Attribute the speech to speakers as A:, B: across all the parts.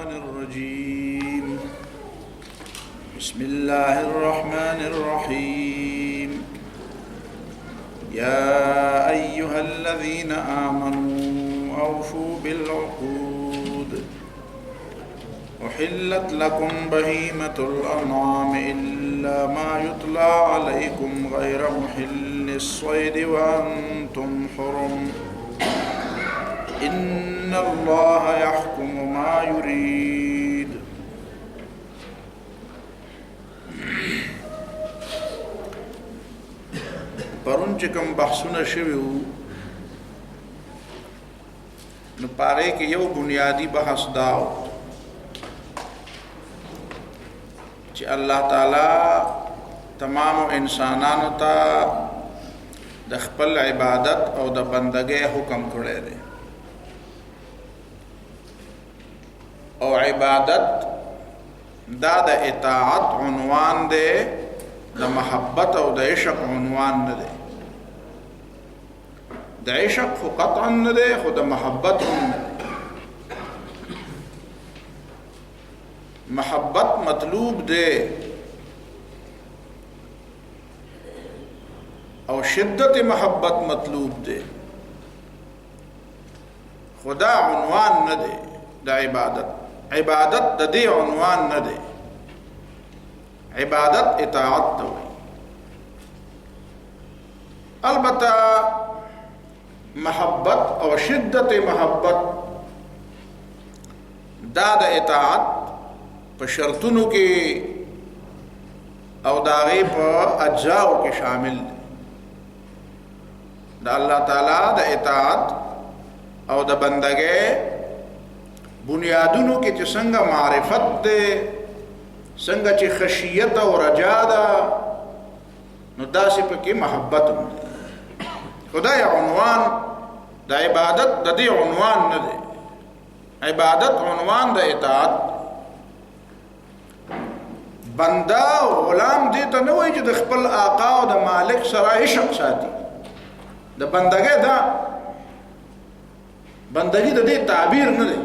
A: الشيطان الرجيم بسم الله الرحمن الرحيم يا أيها الذين آمنوا أوفوا بالعقود أحلت لكم بهيمة الأنعام إلا ما يتلى عليكم غير محل الصيد وأنتم حرم إن الله يحكم ما يريد. پرون چې کوم بحثونه شوي وو نو پاره کې یو بنیادی بحث دا و چې الله تعالی تمام انسانانو ته د خپل عبادت او د بندګۍ حکم کړی دی او عبادت دا د اطاعت عنوان دی د محبت او د عشق عنوان نه دی د عشق خو قطعا نه دی خو د محبت هم نه دی محبت مطلوب دی او شدت محبت مطلوب دی خدا عنوان نه دی د عبادت عبادت د دې عنوان نه دی عبادت اطاعت ته وایي البته محبت او شدت محبت دا د اطاعت په شرطونو کې او د هغې په اجزاو کې شامل دی د الله تعالی د اطاعت او د بندګۍ بنیادونو کې چې څنګه معرفت دی څنګه چې خشیت او رجا ده نو داسې پکې محبت هم دی خدای عنوان د عبادت د دې عنوان نه دی عبادت عنوان د اطاعت بنده او غلام دې ته نه وایي چې د خپل آقا او د مالک سره عشق ساتي د بندګۍ دا بندګي د دې تعبیر نه دی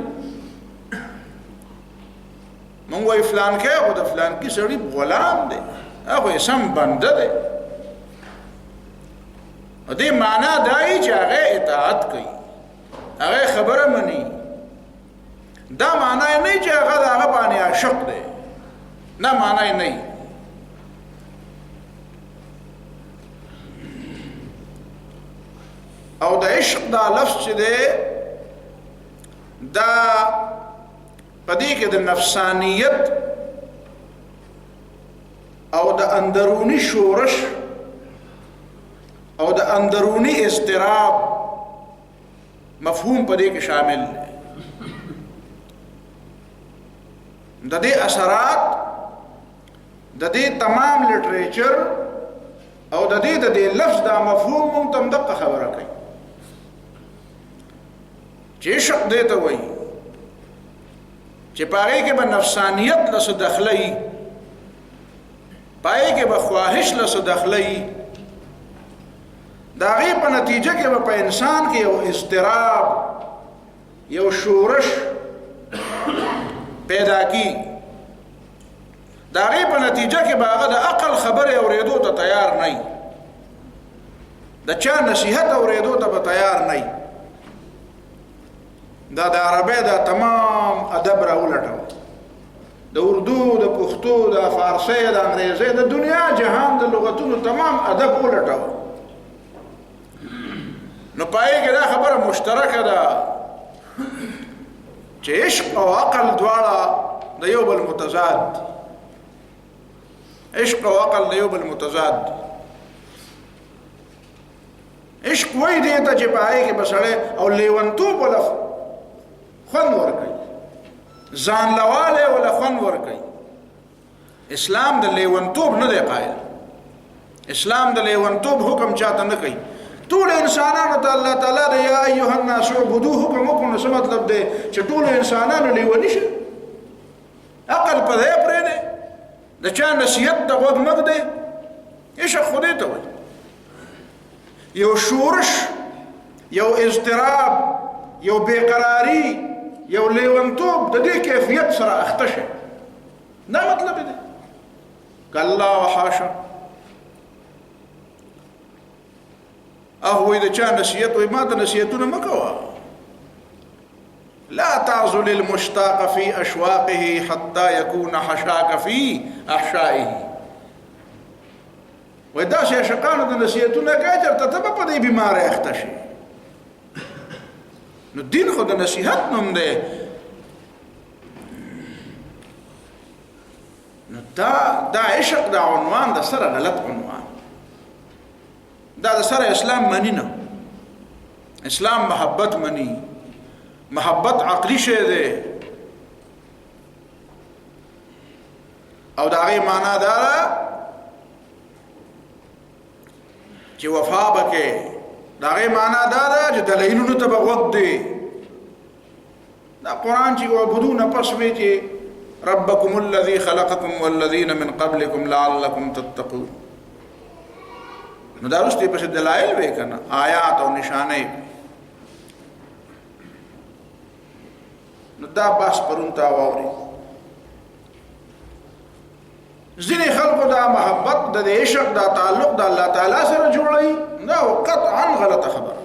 A: مونږ وایي فلان کې او د فلان کې سړي غلام دی هغه سم بنده دی او دې معنا دا یي چې هغه اطاعت کوي هغه خبره مني دا معنا نه چې هغه هغه باندې عاشق دی نه معنا نه او د عشق دا لفظ چې دی دا پدې کې د نفسانیت او د اندرونی شورش او د اندرونی اضطراب مفهوم پدې کې شامل دی د دې اثرات د دې تمام لټریچر او د دې لفظ دا مفهوم مونږ ته دغه خبره کوي چې عشق دې ته وایي چې پاره کې به نفسانیت لسو دخلي پاره کې به خواهش لسو دخلي دا غي په نتیجه کې به په انسان کې یو اضطراب یو شورش پیدا کی دا غي په نتیجه کې به هغه د عقل خبره اورېدو ته تیار نه د چا نصيحت اورېدو ته به تیار نه دا د عربی دا تمام ادب راولټو د اردو د پښتو د فارسی د انګریزي د دنیا جهان د لغتونو تمام ادب ولټو نو پای کې دا خبره مشترکه ده چې عشق او عقل دواړه د یو بل متضاد عشق او عقل د یو بل متضاد عشق وای دی ته چې پای کې بسړې او لیونتوب ولا خون ورکي ځان لواله ولا خون ورکي اسلام د لیونتوب نه دی قائل اسلام د لیونتوب حکم چاته نه کوي ټول انسانانو ته الله تعالی د یا ایها الناس عبدوه حکم وکړو څه مطلب دی چې ټول انسانانو لیونی شي عقل په دې پرې نه د چا نصیحت د غوږ مګ دی عشق خدای ته وایي یو شورش یو اضطراب یو بیقراری یو لیونتوب د دې کیفیت سره اخته شي دا مطلب دی کلا وحاشا وې د چا نصیحت وې ما ته نصیحتونه مه کوه لا تعزل المشتاق في أشواقه حتى يكون حشاك في أحشائه ودا شي شقانو د نصیحتونه کوي چې ته په دې بیمار اخته شي نو دین خو د نصیحت نوم دی نو دا عشق دا عنوان د سره غلط عنوان دا د سره اسلام منی نه اسلام محبت منی محبت عقلی شی دی او دا غي معنا دا چې وفا بکې دا غي معنا دا چې دلیلونو ته بغوت دی دا قران چې وعبدون پس وی چې ربکم الذی خلقکم والذین من قبلکم لعلکم تتقون نو دا رسته په دلایل وې کنه آیات او نشانه نو دا باس پرون تا واوري ځینې خلکو دا محبت د عشق دا تعلق د الله تعالی سره جوړي دا قطعا غلطه خبره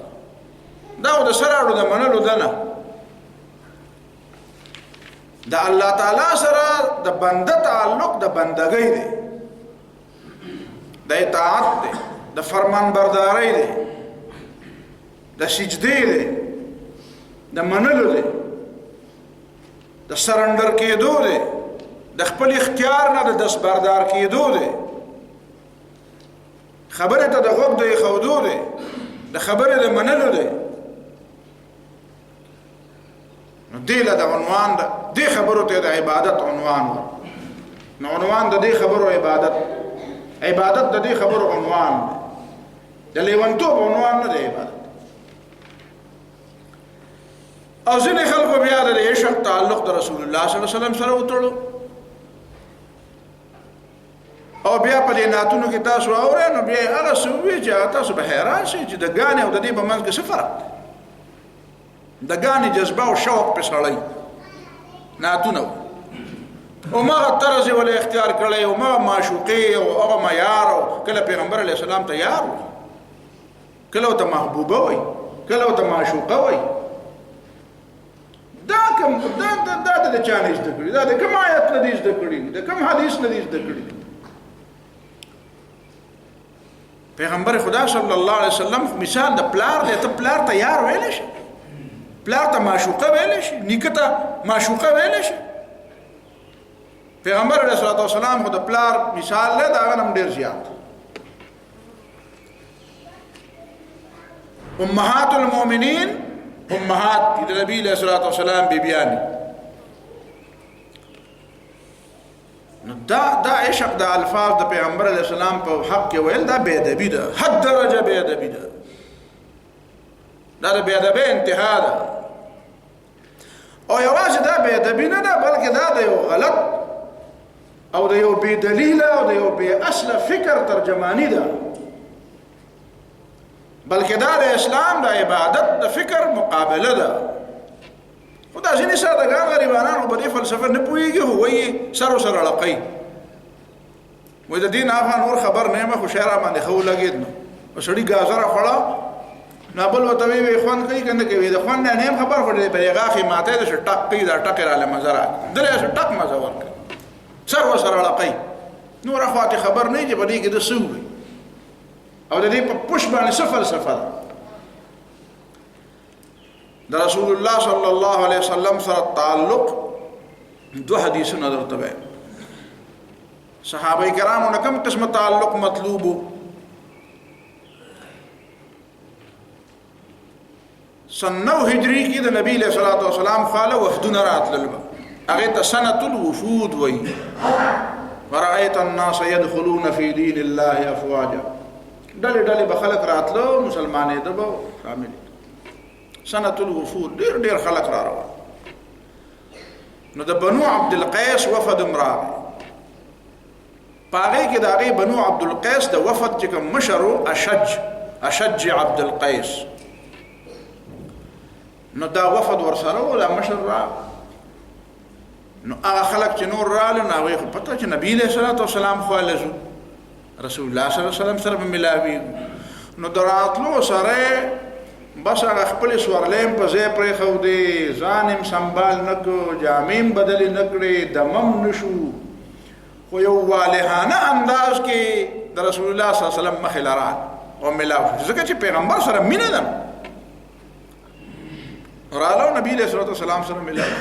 A: دا د سره د منلو دنه د الله تعالی سره د بنده تعلق د بندګۍ دی د اطاعت دی د فرمان بردارۍ دی د سجدې دی د منلو دی د سرندر کېدو دی د خپل اختیار نه د دستبردار کېدو دی خبره ته د غوږ د خودو دی د خبره د منلو دی نو دې له د عنوان د خبرو ته د عبادت عنوان نو عنوان د دې خبرو عبادت د دې خبرو عنوان د لیونتوب عنوان نه دی عبادت او ځینې خلکو بیا د عشق تعلق د رسول الله صلی الله علیه وسلم سره وتړو او بیا په دې ناتونو کې تاسو اورئ نو بیا هغه سوي چې تاسو به حیران شئ چې د غانې او د دې په منځ کې څه فرق دی د غانې جذبه او شوق په سړی ناتونو او ما طرز ولا اختیار کړی او ما معشوقي او هغه معیار او کله پیغمبر علیه السلام تیار و کله ته محبوبه وي کله ته معشوقه وي دا کوم دا د چا نه زده کړی دا د کوم آیت نه زده کړی د کوم حدیث نه زده کړی پیغمبر خدا صلی الله علیه وسلم مثال د پلار دی ته پلار تیار ویل شي پلار ته معشوقه ویل شي نیکه ته معشوقه ویل شي پیغمبر علیه الصلوۃ والسلام خو د پلار مثال له دا غنم ډیر زیات امهات المؤمنین امهات د نبی علیہ الصلوۃ والسلام بیبیان نو دا عشق د الفاظ د پیغمبر علیہ السلام په حق کې ویل دا بے ادبی ده حد درجه بے ادبی ده دا د بے ادبی انتها ده او یوازې دا بے ادبی نه ده بلکې دا د یو غلط او د یو بے دلیل او د یو بے اصل فکر ترجمانی ده بلکې دا د اسلام د عبادت د فکر مقابله ده خدا ځینې سادهګان غریبانان خو په دې فلسفه نه پوهېږي خو وایي سر و سر اړقوي وایي د دین هغه نور خبر نه یم خو شی راباندې ښه ولګېد نو په سړي ګازره خوړه نو بل ورته وایي خوند کوي که نه کوي د خوند نه یم خبر خو دی پرې غاښې ماتی ده چې ټک کوي دا ټکې راله مزه راکړي دلې چې ټک مزه ورکړي سر و سر اړقوي نوره خواته خبر نه چې په دې کې د څه ووایي او د دې په پوش باندې څه فلسفه ده د رسول الله صلی الله علیه وسلم سره تعلق دو حدیثونه درته وایي صحابه کرامو نه کوم قسم تعلق مطلوب سنو هجری کې د نبی علیہ الصلوۃ والسلام خاله وفدونه راتلل هغه ته سنه الوفود وایي ورأيت الناس يدخلون في دين الله افواجا ډلې ډلې به خلک راتلو مسلمانې ده به شامل سنة الوفود ډېر خلک را روان نو د بنو عبد القیس وفد راغی په هغې کې د هغې بنو عبد القیس د وفد چې کوم مشر اشج عبد القیس نو دا وفد ورسره و دا مشر را نو هغه خلک چې نور راغله نو هغوی خو پته چې نبي علیه الصلاة والسلام خوا لزو رسول الله صلی الله علیه وسلم سره به ملاویږو نو د راتلو سره بس هغه خپلې سورلۍ په ځای پرېښودې ځان یې سنبال نه کړو جامې هم بدلې نه کړې دمم نه شو خو یو والهانه انداز کې د رسول الله صلی الله علیه وسلم مخې له راغله او ملاو شو ځکه چې پیغمبر سره مینه ده راغله نبي علیه الصلاة والسلام سره ملاو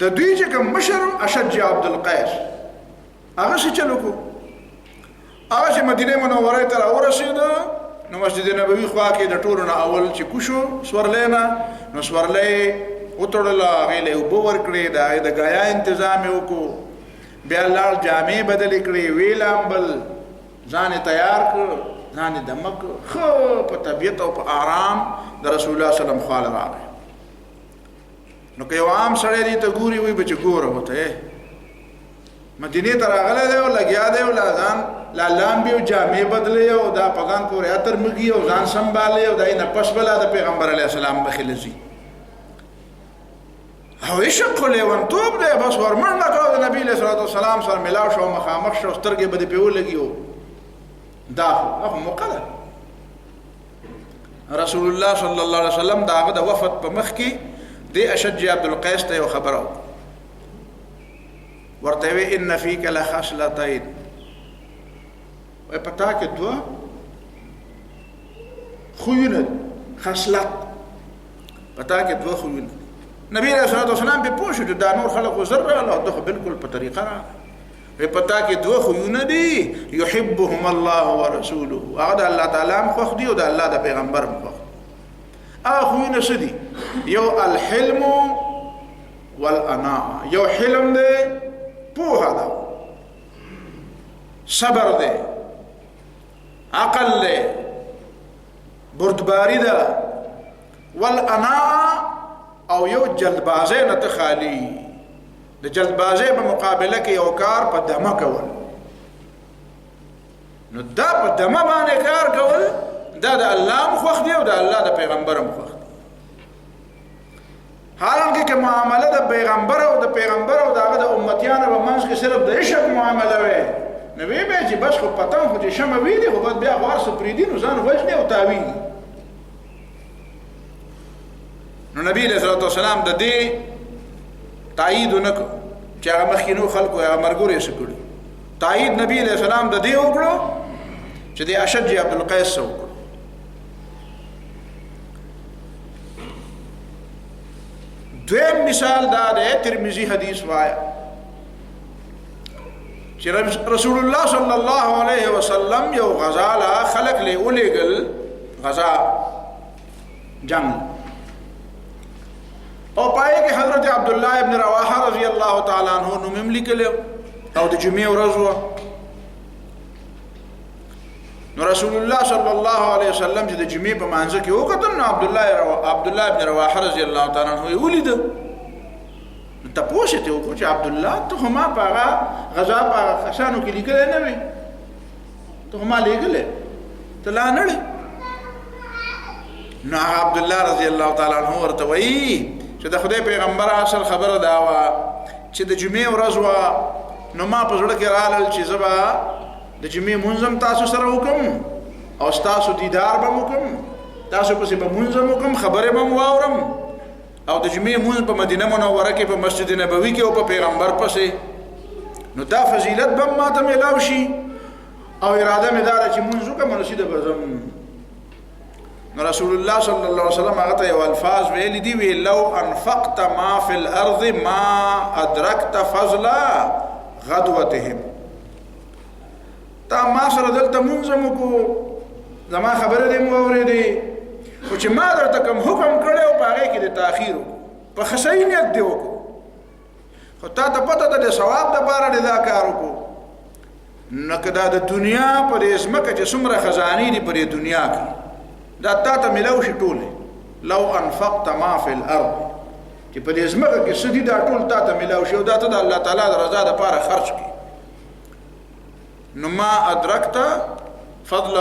A: د دوی چې کوم مشر اشج عبدالقیس هغه څه چلو کو هغه چې مدینه منوره ته راورسېده نو مسجد نبوي خوا کې د ټولو نه اول چې کوشو سورلۍ نه نو سورلۍ وتړله هغې له اوبه ورکړې د هغې د ګایا انتظام یې وکړو بیا لاړ جامې بدلې کړې ویې لامبل ځان یې تیار کړ ځان یې دمه کړ ښه په طبیعت او په آرام د رسول الله صلی الله علیه وسلم خواله راغی نو که یو عام سړی دې ته ګوري وایي به چې ګوره ورته مدینې ته راغلی دی او لګیا دی او لا ځان لا لامبي او جامې بدلې او دا په ځان پورې عطر مږي او ځان سنبالې او دا یې نه پس بلا د پیغمبر علیه السلام مخې له ځي او عشق خو لیونتوب دی بس ورمنډه کړه د نبي علیه الصلاة والسلام سره ملاو شو مخامخ شو سترګې به دې پرې ولګي او دا خو موقع ده رسول الله صلی الله علیه وسلم د هغه د وفد په مخ کې دی اشج عبدالقیس ته یو خبره ورته وی ان فیک لخصلتین وی پتا کې دوه خویونه خصلت پتا کې دوه خویونه نبی علیہ الصلوۃ والسلام به پوه شو دا نور خلق زر الله دغه بالکل په طریقه را وی پتا کې دوه خویونه دي يحبهم الله ورسوله هغه الله تعالی مخ دی او د الله د پیغمبر مخ خویونه سدي یو الحلم والاناء یو حلم دی پوها دا صبر دے عقل دے بردباری دا والانا او یو جلدبازی نت خالی د جلدبازی په مقابله کې یو کار په دمه کول نو دا په دمه باندې کار کول دا د الله مخوخ دی او د الله د پیغمبر مخوخ دی حالانکه که معامله د پیغمبر او د پیغمبر او دغه د امتیانو په منځ کې صرف د عشق معامله وي نو وی به چې بس خو پتن خو چې شمه وی دی خو بیا وارث پریدي نو ځان وجنه او تاوی نو نبی علیہ الصلوۃ والسلام د دې تایید نکړو چې هغه مخکینو خلکو هغه مرګوري شکړي تایید نبی علیہ السلام د دې وکړو چې د اشج عبدالقیس سره دویم مثال دا ده ترمذی حدیث وایا چې رسول الله صلی الله علیه وسلم یو غزا لا خلق له ولېګل غزا جنگ او پای کې حضرت عبد الله ابن رواحه رضی الله تعالی عنہ نو مملک له او د جمعې ورځ نو رسول الله صلی الله علیه وسلم چې د جمعې په مانځ کې وکتل نو عبد الله ابن رواحه رضی الله تعالی عنہ ولید تاسو ته وکړو چې عبد الله ته ما په غزا په خشانو کې لیکل نه وي ته ما لیکل ته لا نه نو عبد الله رضی الله تعالی عنہ ورته وایي چې د خدای پیغمبر اصل خبره دا و چې د جمعې ورځ نو ما په زړه کې رالل چې زبا د جمعې منظم تاسو سره وکم او تاسو دیدار به وکم تاسو پسې به منظم وکم خبره به واورم او د جمعې منظم په مدینه منوره کې په مسجد نبوي کې او په پیغمبر پسې نو دا فضیلت به ما ته ملاو شي او اراده مې دا چې منځ وکم نو سیده بزم نو رسول الله صلی الله علیه وسلم هغه ته یو الفاظ ویل دي وی لو انفقت ما فی الارض ما ادرکت فضل غدوتهم تا ما سره دلته منظم کو زما خبره دې مو اورېدې خو چې ما درته کوم حکم کړی په هغې کې د تاخیر په خصی نیت دې وکړو خو تا ته پته ده د ثواب دپاره دې دا کار وکړو نو که دا د دنیا په دې ځمکه چې څومره خزانې دي په دې دنیا کې دا تا ته میلاو شي ټولې لو انفقت ما فی الارض چې په دې ځمکه کې څه دي دا ټول تا ته میلاو شي او دا ته د الله تعالی د رضا دپاره خرج کړي نو ما ادرکت فضل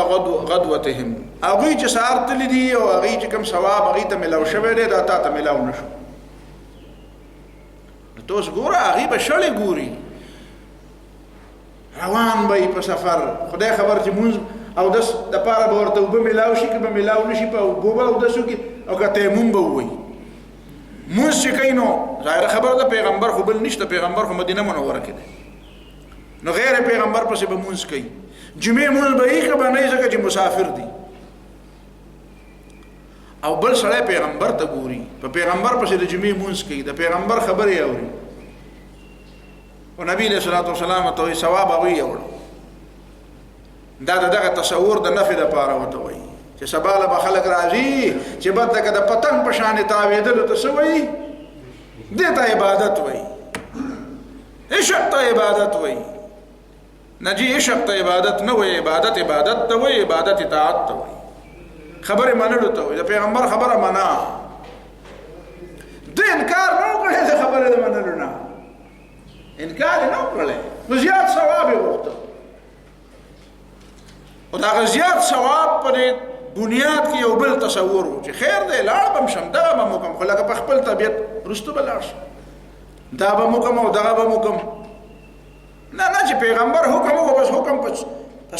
A: غدوتهم هغوی چې سهار تللی دي او هغوی چې کوم ثواب هغوی ته میلاو شوی دی دا تا ته میلاو نه شو نو ته اوس ګوره هغوی به شړې ګوري روان به په سفر خدای خبر چې مونځ اودس دپاره به ورته اوبه میلاو شي که به میلاو نه شي په اوبو به اودس وکړي او که تیمم به ووایي مونځ چې کوي نو ظاهره خبره ده پیغمبر خو بل نشته پیغمبر خو مدینه منوره کې دی نو غیر پیغمبر پسې به مونځ کوي جمعې مونځ به یې که به نه ځکه چې مسافر دي او بل سړی پیغمبر ته ګوري په پیغمبر پسې د جمعې مونځ کوي د پیغمبر خبرې اوري او نبی علیه الصلاة والسلام ته وایي ثواب هغوی یوړو دا دغه تصور د نفي دپاره ورته وایي چې سبا له به خلک راځي چې بد لکه د پتنګ په شانې تاوېدلو ته څه وایي دې ته عبادت وایي عشق ته عبادت وایي نه جی عشق ته عبادت نه وایي عبادت ته وایي عبادت اطاعت ته وایي خبرې منلو ته وایي د پیغمبر خبره منا ده انکار نه وکړی د خبرې د منلو نه انکار یې نه وکړلی نو زیات ثواب یې غوښته او د هغه زیات ثواب په دې بنیاد کې یو بل تصور و چې خیر دی لاړ به م شم دغه به م وکړم خو لکه په خپل طبیعت وروسته به لاړ شم دا به م وکړم او دغه به م وکړم نه نه چې پیغمبر حکم وکړو بس حکم په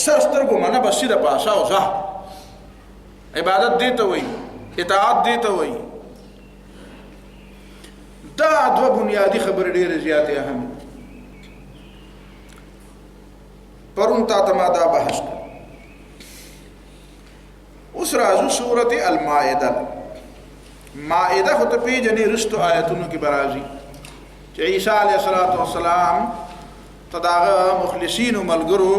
A: سر سترګو منه بس سیده په اسا او ځه عبادت دې ته وایي اطاعت دې ته وایي دا دوه بنیادي خبرې ډېرې زیاتې اهم پرون تا ته ما دا بحث کړ اوس راځو سورت المائده مائده خو ته پیژنې رستو آیتونو کې به راځي چې عیسی علیه الصلاة والسلام ته د هغه مخلصینو ملګرو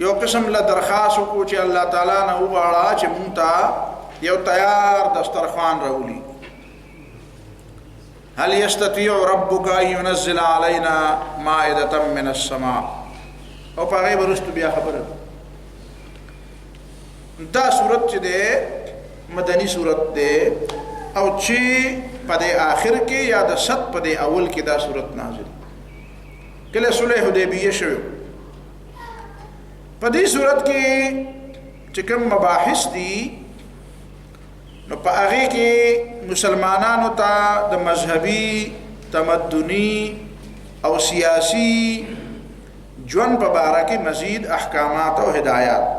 A: یو قسم له درخواست وکړو چې الله تعالی نه وغواړه چې مونږ ته یو تیار دسترخوان راولي هل یستطیع ربک ان ینزل علینا مائدة من السماء او په هغې به رستو بیا خبره دا صورت چې دی مدنی صورت دی او چې په دې آخر کې یا د صد په دې اول کې دا صورت نازل کله صلح حدیبیه شوی په دې صورت کې چې کوم مباحث دي نو په هغې کې مسلمانانو ته د مذهبي تمدني او سیاسي ژوند په باره کې مزید احکامات او هدایات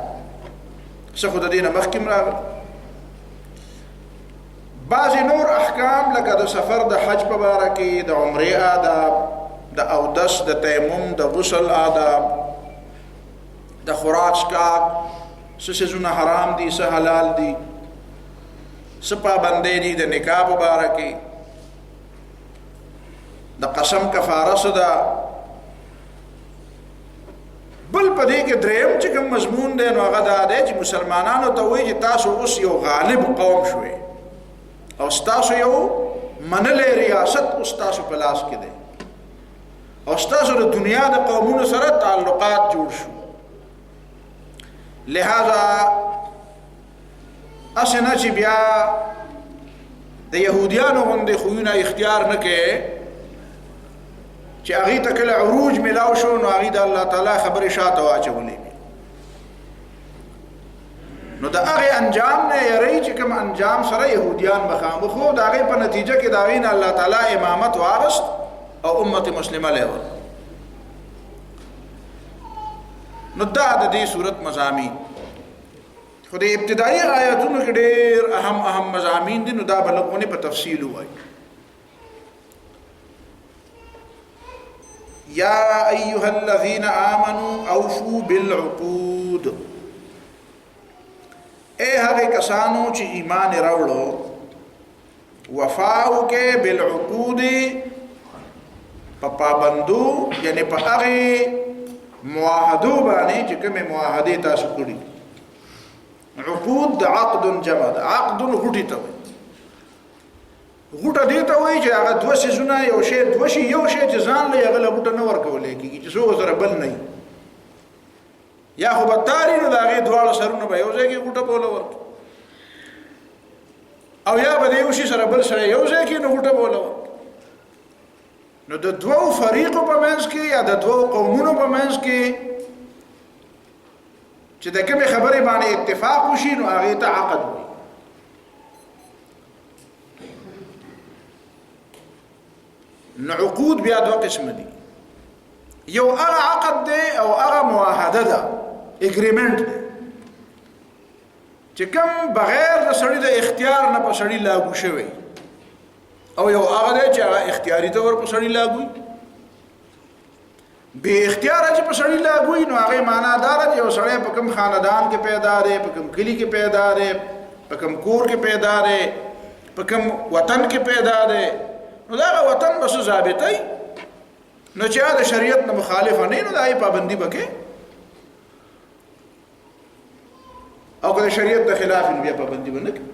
A: څه خو د دې نه مخکې راغلي بعضې نور احکام لکه د سفر د حج په باره کې د عمرې آداب د اودس د تیمم د غسل آداب د خوراک څښاک څه څیزونه حرام دي څه حلال دي څه پابندۍ دي د نکاح په باره کې د قسم کفاره څه ده بل په دې کې دریم چې کوم مضمون دی نو هغه دا دی چې مسلمانانو ته وایي چې تاسو اوس یو غالب قوم شوئ او ستاسو یو منلی ریاست اوس تاسو په لاس کې دی او ستاسو د دنیا د قومونو سره تعلقات جوړ شو لہذا اسې نه چې بیا د یهودیانو غوندې خویونه اختیار نه کوې چې هغې ته کله عروج میلاو شو نو هغې د الله تعالی خبرې شاته واچولې نو د هغې انجام نه یری چې کوم انجام سره یهودیان مخامخ وو د هغې په نتیجه کې د هغې نه الله تعالی امامت واغست او امت مسلمه لیول نو دا د دې صورت مضامین خو د ابتدایي آیاتونو کې ډېر اهم مضامین دي نو دا به لږ په تفصیل ووایي یا ایها الذین آمنوا اوفوا بالعقود اے هغه کسانو چې ایمان راوړو وفا وکړئ بالعقود په پابندو یعنی په هغه معاهدو باندې چې کومې معاهدې تاسو کړي عقود د عقد جمع ده عقد غوټي ته وایي غوټه دې ته وایي چې هغه دوه څیزونه یو شی دوه شي یو شی چې ځان له هغه له غوټه نه ورکولی کېږي چې څوک سره بل نه یا خو بدتاري نو د هغې دواړه سرونه به یو ځای کې غوټه بوله ورکړي او یا به د یو شي سره بل سره یو ځای کې نو غوټه بوله ورکړي نو د دوو فریقو په منځ کې یا د دوو قومونو په منځ کې چې د کومې خبرې باندې اتفاق وشي نو هغې ته عقد وایي. نو عقود بیا دوه قسمه دي. یو هغه عقد دی او هغه معاهده ده، اګریمنټ دی چې کوم بغیر د سړي د اختیار نه په سړي لاګو شوی، او یو هغه دی چې هغه اختیاري طور په سړي لاګوي. بے اختیار چې په سړي لاګوي نو هغه معنا دا ده چې یو سړی په کوم خاندان کې پیدا دی، په کوم کلی کې پیدا دی، په کوم کور کې پیدا دی، په کوم وطن کې پیدا دی، نو دا وطن بس ضابطه نو چې دا شریعت نه مخالف نه نو دا یې پابندي وکړي، او که شریعت د خلاف بیا پابندي ونه کړي.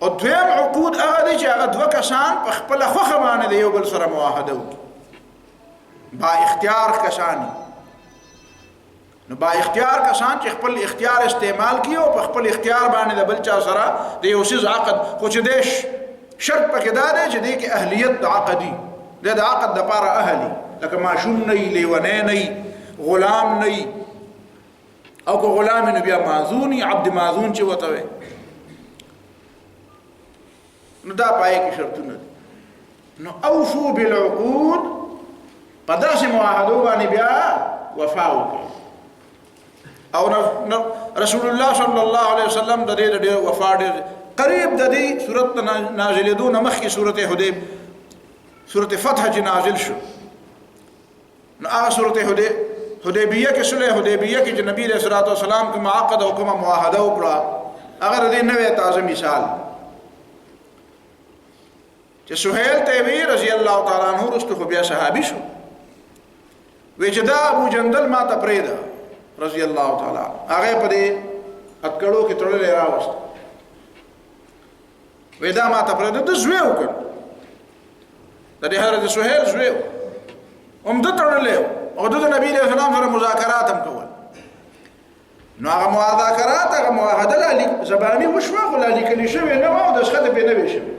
A: او دویم عقود هغه دی چې هغه دوه کسان په خپله خوښه باندې د یو بل سره معاهده وکړي، با اختیار کسان. نو با اختیار کسان چې خپل اختیار استعمال کړي او په خپل اختیار باندې د بل چا سره د یو څیز عقد، خو چې دی شرط پکې دا دی چې دی کې اهلیت د عقدي، دی د عقد دپاره اهلي، لکه ماشوم نه وي، لیونی نه وي، غلام نه وي، او که غلام نو بیا ماذون عبد ماذون چې وته وي، نو دا پای کې شرطونه دي. نو اوفو بالعقود، په داسې معاهدو باندې بیا وفا وکړي. او رسول الله صلی الله علیه وسلم د دې وفا ډېر قریب د دې صورت نازلېدو نه مخکې صورت فتح چې نازل شو، نو هغه صورت حدیبیه کې صلح حدیبیه کې چې نبی علیه الصلاۃ والسلام کوم عقد او کوم معاهده وکړه، هغه د دې نوې تازه مثال چې سهیل تیمی رضی الله تعالی عنہ رستو خو بیا صحابي شو، وی چې دا ابو جندل ما ته پرېږده رضی الله تعالی، هغه په دې اتکړو کې تړلې راوست، وی دا ما ته پرېږده، د زوی وکړ د دې حضرت سهیل زوی هم د تړلې او د نبی علیه السلام سره مذاکرات هم کول. نو هغه مذاکرات هغه معاهده زباني وشوه، خو لا لیکلې شوې نه وه او دسخط یې پرې نه وی شوی.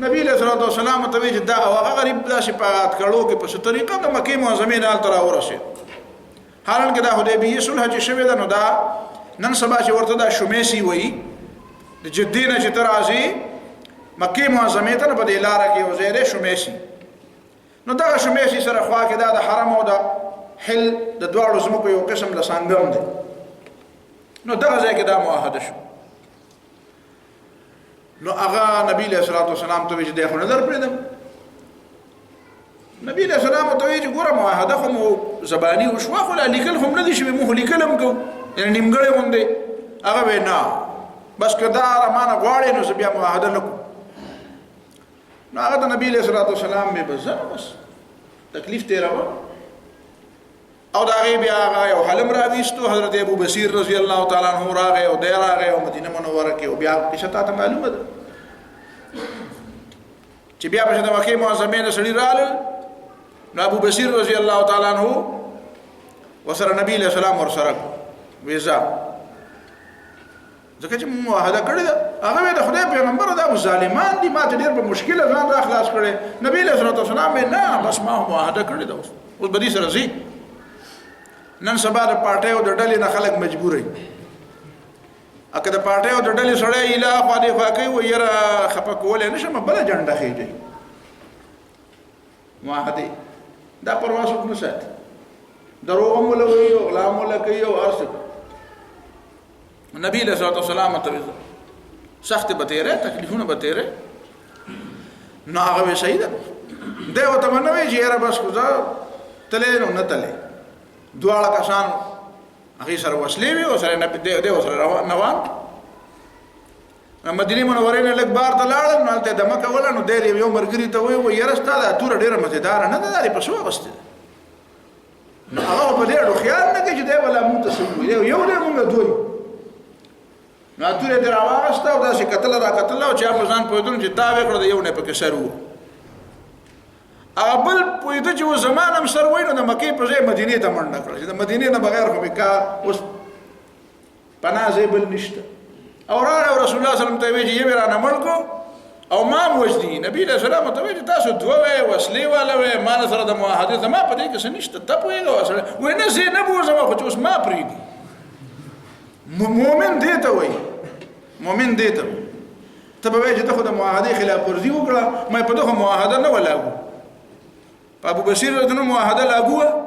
A: نبی علیہ السلام ته وی چې دا هغه غریب داسې په اتکړو کې په څه طریقه د مکې معظمې نه هلته راورسېد، حالانکې دا حدیبیې صلح چې شوې ده نو دا نن سبا چې ورته دا شمیسي وایي، د جدې نه چې ته راځې مکې معظمې ته نو په دې لاره کې یو ځای دی شمیسي، نو دغه شمیسي سره خوا کې دا د حرم او د حل د دواړو ځمکو یو قسم د سنګم دی، نو دغه ځای کې دا معاهده شو. نو هغه نبی علیہ الصلوۃ والسلام ته وی چې دی خو نه در پرېږدم. نبی علیہ السلام ته وی چې ګوره معاهده خو مو زباني وشوه، خو لا لیکل خو هم نه دي شوي، موږ لیکل هم کوو، یعنې نیمګړی غوندې. هغه وی نه بس که دا رمانه غواړې نو زه بیا معاهده نه کوم. نو هغه د نبی علیہ الصلوۃ والسلام مې بس بس تکلیف تېروه، او د هغې بیا هغه یو حلم راویستو، حضرت ابو بصیر رضی الله تعالی عنہ راغی او دی راغی او مدینه منوره کې، او بیا قصه تا ته معلومه ده چې بیا پسې د مکې معظمې نه سړي رالل، نو ابو بصیر رضی الله تعالی عنہ ورسره نبی علیہ السلام ورسره وی ځه، ځکه چې معاهده کړې ده. هغه وی د خدای پیغمبر دا ظالمان دي، ما ته ډېر په مشکله ځان را خلاص کړی. نبی علیہ السلام وی نه بس ما معاهده کړې ده، اوس به دې سره ځي. نن سبا د پارټیو د ډلې نه خلک مجبور وي، اکه د پارټیو د ډلې سړی اله خوا دې خوا کوي، وایي یاره خفه کولی نه شم، بله جنډه خېږي. معاهدې دا پروا څوک نه ساتي، دروغ هم وله وایي او غلا هم وله کوي او هر څه. نبی علیہ الصلوۃ والسلام ته سختې به تېرې، تکلیفونه به تېرې. نو هغه وی صحیح ده، دی ورته ونه وایي چې یاره بس خو زه تللی نو نه تللی. دواړه کسان هغې سره وسلې وي او سره دی ورسره روان. مدینې منورې نه لږ بار ته لاړل، نو هلته یې دمه کوله. نو دی یو ملګري ته وایي یاره ستا دا توره ډېره مزېداره نه ده، دا دې په څه واغوستې ده؟ نو هغه په دې اړو خیال نه کوي چې دی به لا مونږ ته څه ووایي، یو دی مونږ دوی. نو توره یې ترې راواغسته او داسې کتله را کتله، او چې هغه په ځان پوهېدلم چې دا ویې کړه د یو نه پکې سر وو. هغه بل پوهېده چې اوس زما نه هم سر وایي، نو د مکې په ځای مدینې ته منډه کړه چې د مدینې نه بغیر خو مې اوس پناه ځای بل نشته. او راغی او رسول الله صلی الله علیه وسلم ته یې ویل چې یو یې رانه مړ کړو او ما وجدي نبی له سلام ته وایي تاسو دوه وای وسلې والا وای ما سره د معاهده زما په دې کې څه نشته ته پوهېږه وسله وای نه زه نه بوځم خو چې اوس ما پرېږدي مؤمن دې ته وایي مؤمن دې ته ته به وایي چې ته خو د معاهدې خلاف ورزي وکړه ما په دغه معاهده نه ولاګو په ابو بصیر رضی الله معاهده لاګو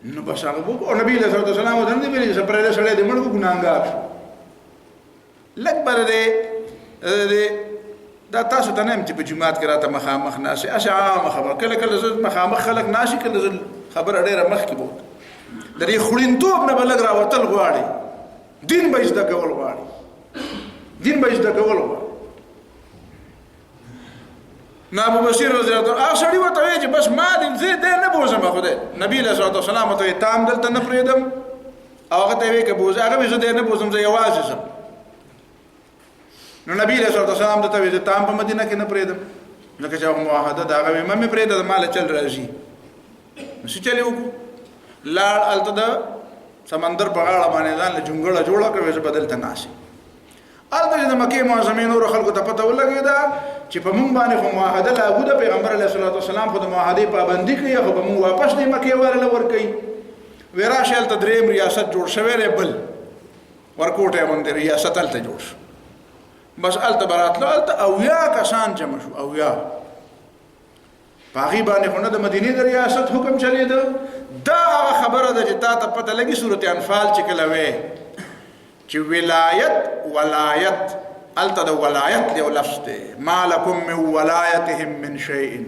A: نو بس هغه وو نبی له سلام ته نه ویلي چې پرې سره دې مړ کو ګناګار لږ بر دې دا تاسو ته نه چې په جمعات کې راته مخامخ ناسي عام خبر کله کله زه مخامخ خلک ناشي کله زه خبر ډېره مخ کې بوت درې خړینتوب نه بلګ راوتل غواړي دین به زده کول غواړي دین به زده کول غواړي نو ابو بصیر رضی الله عنه سړی وته وی چې بس ما دې زه دې نه بوزم خو دې نبی له صلوات والسلام ته تام دلته نه پریدم او هغه ته وی کې بوز هغه زه دې نه بوزم زه یوازې زم نو نبی له صلوات والسلام ته وی چې تام په مدینه کې نه پریدم لکه چې هغه معاهده دا هغه مې پریده مال چل راځي نو څه چلی وکړو لاړ الته د سمندر په غاړه باندې ځان له جونګړه جوړه کړې چې بدل تناسي الته د مکه معظمه نور خلکو ته پته ولګیدا چې په مونږ باندې خو معاهده لاګو د پیغمبر علیه الصلاۃ والسلام خو د معاهده پابندي کوي خو به مونږ واپس د مکه ورله ور کوي وراشه الته دریم ریاست جوړ شوی دی بل ورکوټه باندې ریاست الته جوړ بس الته براتلو الته او یا کسان جمع شو او یا باغی باندې خو نه د مدینه د ریاست حکم چلید دا خبره ده چې تا ته پته لګي سورته انفال چې کله وې چې ولایت الته د ولایت له لفظ ده مالکم من ولایتهم من شیء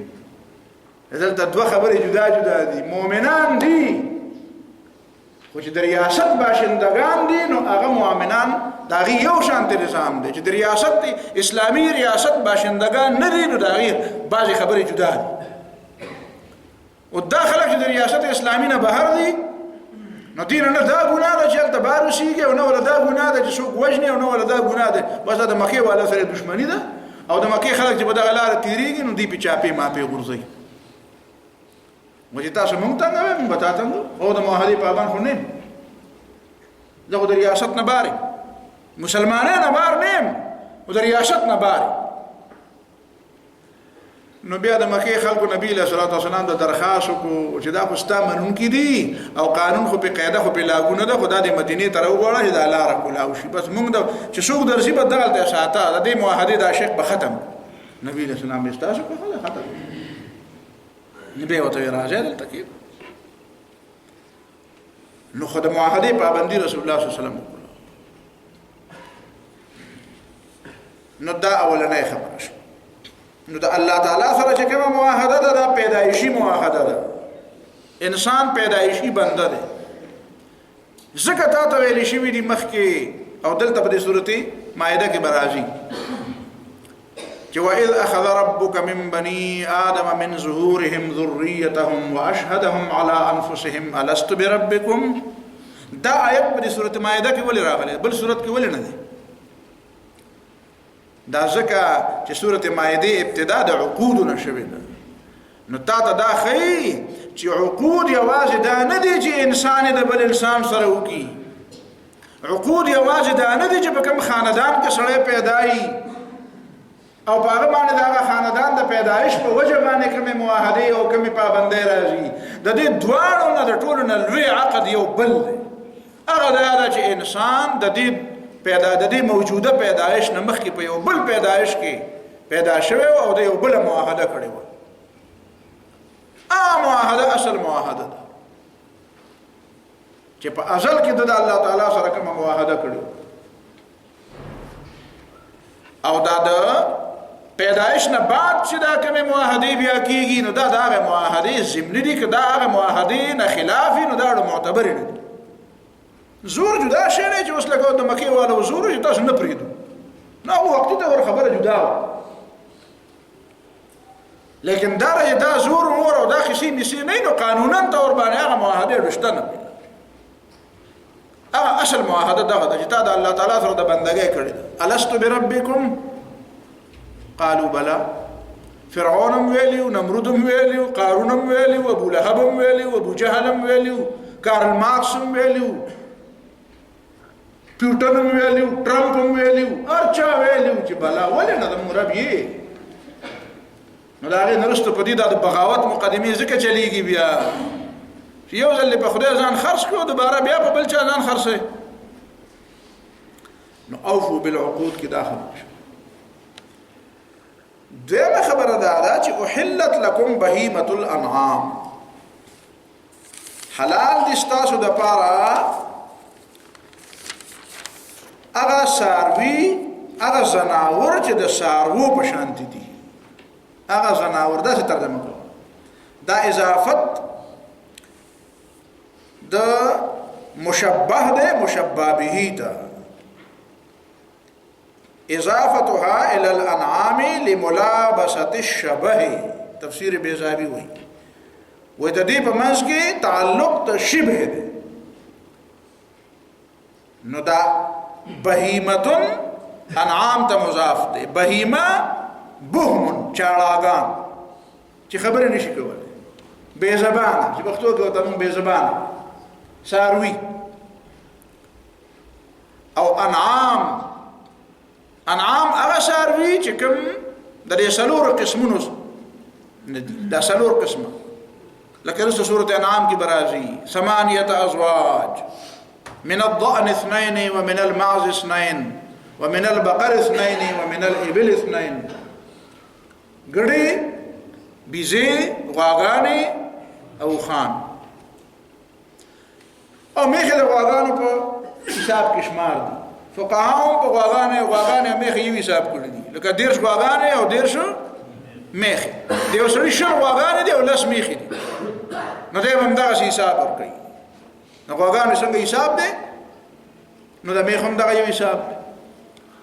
A: دلته دوه خبرې جدا جدا دي مؤمنان دي خو چې د ریاست باشندگان دي نو هغه مؤمنان دا غي یو شانت نظام دی چې د ریاست اسلامی ریاست باشندگان نه دي نو دا غي بعضی خبرې جدا دي او داخله چې د ریاست اسلامی نه بهر دي نو دین نه دا ګناه ده چې تل بارشيږي او نه ولا دا ګناه ده چې څوک وژني او نه ولا دا ګناه ده بس د مکه والا سره دښمنی ده او د مکه خلک چې په دغه لار تیریږي نو دی په چاپی ماپی غورځي مجھے تاسو مونږ ته نه مونږ بتاته او د معاهده پابند خو نه زه د ریاست نه باري مسلمانانه نه بار نیم او د ریاست نه باري نو بیا د مکه خلکو نبی له صلوات والسلام د درخواست کو چې دا خو ستا منون کې دي او قانون خو په قاعده خو په لاګونه ده خدا د مدینه تر وګړه چې د لار کولاو شي بس مونږ د چې څوک درځي په دغه ته ساته د معاهده د عاشق به ختم نبی له سلام استاسو په ختم نبی وته راځي دلته کې نو خو د معاهده پابندي رسول الله صلی الله علیه وسلم نو دا اولنۍ خبره شو نو د الله تعالی سره چې کومه معاهده ده دا پیدایشي معاهده ده انسان پیدایشي بنده ده ځکه تا ته ویل شوي دي مخکې او دلته په دې سورته مائده کې برازي چې وَإِذْ أَخَذَ رَبُّكَ مِنْ بَنِي آدَمَ مِنْ ظُهُورِهِمْ ذُرِّيَّتَهُمْ وَأَشْهَدَهُمْ عَلَىٰ أَنفُسِهِمْ أَلَسْتُ بِرَبِّكُمْ دا آیت په دې سورته مائده کې ولې راغلی بل سورته کې ولې نه دی دا ځکه چې سورته مائده ابتدا د عقود نشوي نو تا ته دا خی چې عقود یوازې دا نه دي چې انسان د بل انسان سره وکي عقود یوازې دا نه دي چې په کوم خاندان کې سړی پیدایي او په هغه باندې دا خاندان د پیدایش په وجه باندې کومه معاهده او کومه پابندۍ راځي د دې دواړو نه د ټولو نه لوی عقد یو بل هغه دا چې انسان د دې موجوده پیدایش نه مخکې په یو بل پیدایش کې پیدا شوی او د یو بل معاهده کړی و معاهده اصل معاهده ده چې په ازل کې د الله تعالی سره کوم معاهده کړی او دا د پیدایش نه بعد چې دا کومه معاهده بیا کیږي نو دا هغه معاهده ضمنی دي که دا هغه معاهده نه خلافي نو دا معتبر نه دي زور جدا شي نه چې اوس لکه د مکه والو زور چې تاسو نه پریدو نو وخت ته ور خبره جدا لیکن دا زور نور او دا خشي نشي نه نو قانونا تور باندې هغه معاهده رښتنه هغه اصل معاهده دغه چې تا د الله تعالی سره د بندګۍ کړې الستو بربکم قالوا بلا فرعون ویلیو نمرود ویلیو قارون ویلیو ابو لهب ویلیو ابو جهل ویلیو کارل مارکس ویلیو پیوټن ویلیو ټرمپ ویلیو ارچا ویلیو بلا ولې نه د مرب یې نو دا غي نرسته په دې د بغاوت مقدمه ځکه چلیږي بیا یو ځل په خدای ځان خرج کړو دوباره بیا په بل چا ځان خرڅه نو اوفو بالعقود کې داخل شو دغه خبره ده چې احلت لكم بهيمه الانعام حلال دي تاسو د پاره هغه ساروي هغه زناور چې د سارو په شان دي هغه زناور دا څه ترجمه کوي دا اضافت د مشبه ده مشبه به ده اضافتها الى الانعام لملابسه الشبه تفسیر بیزاوی وی و د دې په منځ کې تعلق ته شبه ده نو دا بهیمتن انعام ته مضاف ده بهیمه بهم چاړاګان چې خبرې نشي کولای بے زبانه چې پښتو کې وته بے زبانه ساروي او انعام هغه ساروي چې کوم د دې سلور قسمونو د سلور قسمه لکه رسو سورة انعام کی برازی 8 ازواج من الضأن 2 ومن المعز 2 ومن البقر 2 ومن الابل 2 ګړي بيزي غواګانې او خان او میخه د غواګانو په حساب کې شمار دي فقهاو په غواګانې میخه یو حساب کړی دي لکه 10 غواګانې او 10 میخه دی وسړي شو غواګانې دی او لاس میخه دي نو دې هم دا حساب ورکړي نو غواګانې څنګه حساب دي نو دا میخه هم دا یو حساب دی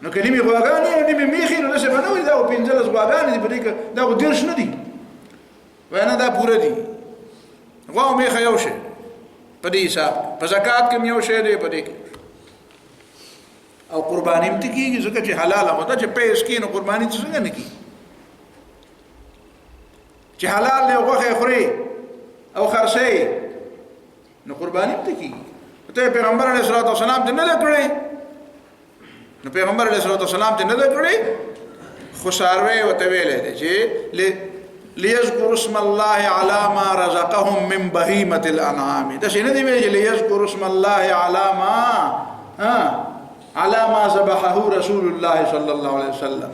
A: نو کلمې غواګانې او نیمه میخه نو څه بنوي دا او 15 غواګانې دي په دې کې دا 10 نه دي وینا دا پوره دي غوا میخه یو شی په دې حساب په زکات کې یو شی دی په دې کې او قرباني هم تکیږي ځکه چې حلال هغه چې پیسې کې نو قرباني څنګه نه کیږي چې حلال له غوخه خوري او خرڅي نو قرباني هم تکیږي ته پیغمبر علیه الصلاه والسلام ته نه کړی نو پیغمبر علیه الصلاه والسلام ته نه کړی خو ساروي وته ویلې چې ليذكر اسم الله على ما رزقهم من بهيمه الانعام دا شنو دی ویلې ليذكر اسم الله على ما ذبحه رسول الله صلى الله عليه وسلم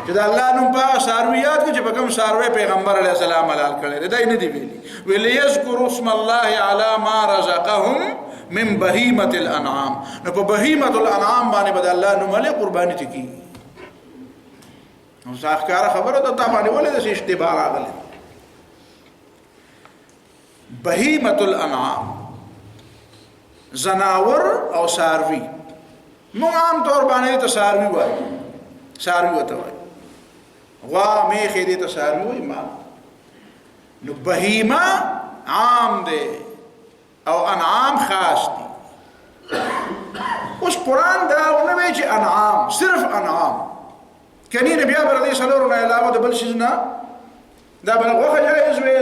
A: چې دا الله نوم په سارويات کې چې په کوم ساروي پیغمبر علیه السلام حلال کړی دا نه دی ویلي ليذكر اسم الله على ما رزقهم من بهيمه الانعام نو په بهيمه الانعام باندې بد الله نوم له قرباني تکي نو ځاخکار خبره ده ته باندې ولې د اشتباه راغله بهيمه الانعام زناور او ساروي نو عام طور باندې ته ساروي وایي ساروي وته وایي غوا میخه دې ته ساروي وایي ما نو بهيمه عام دي او انعام خاص دي اوس قران دا ونه چې انعام صرف انعام کني نبي بر دې سلورو نه علاوه د بل شي نه دا بلغه جایز وي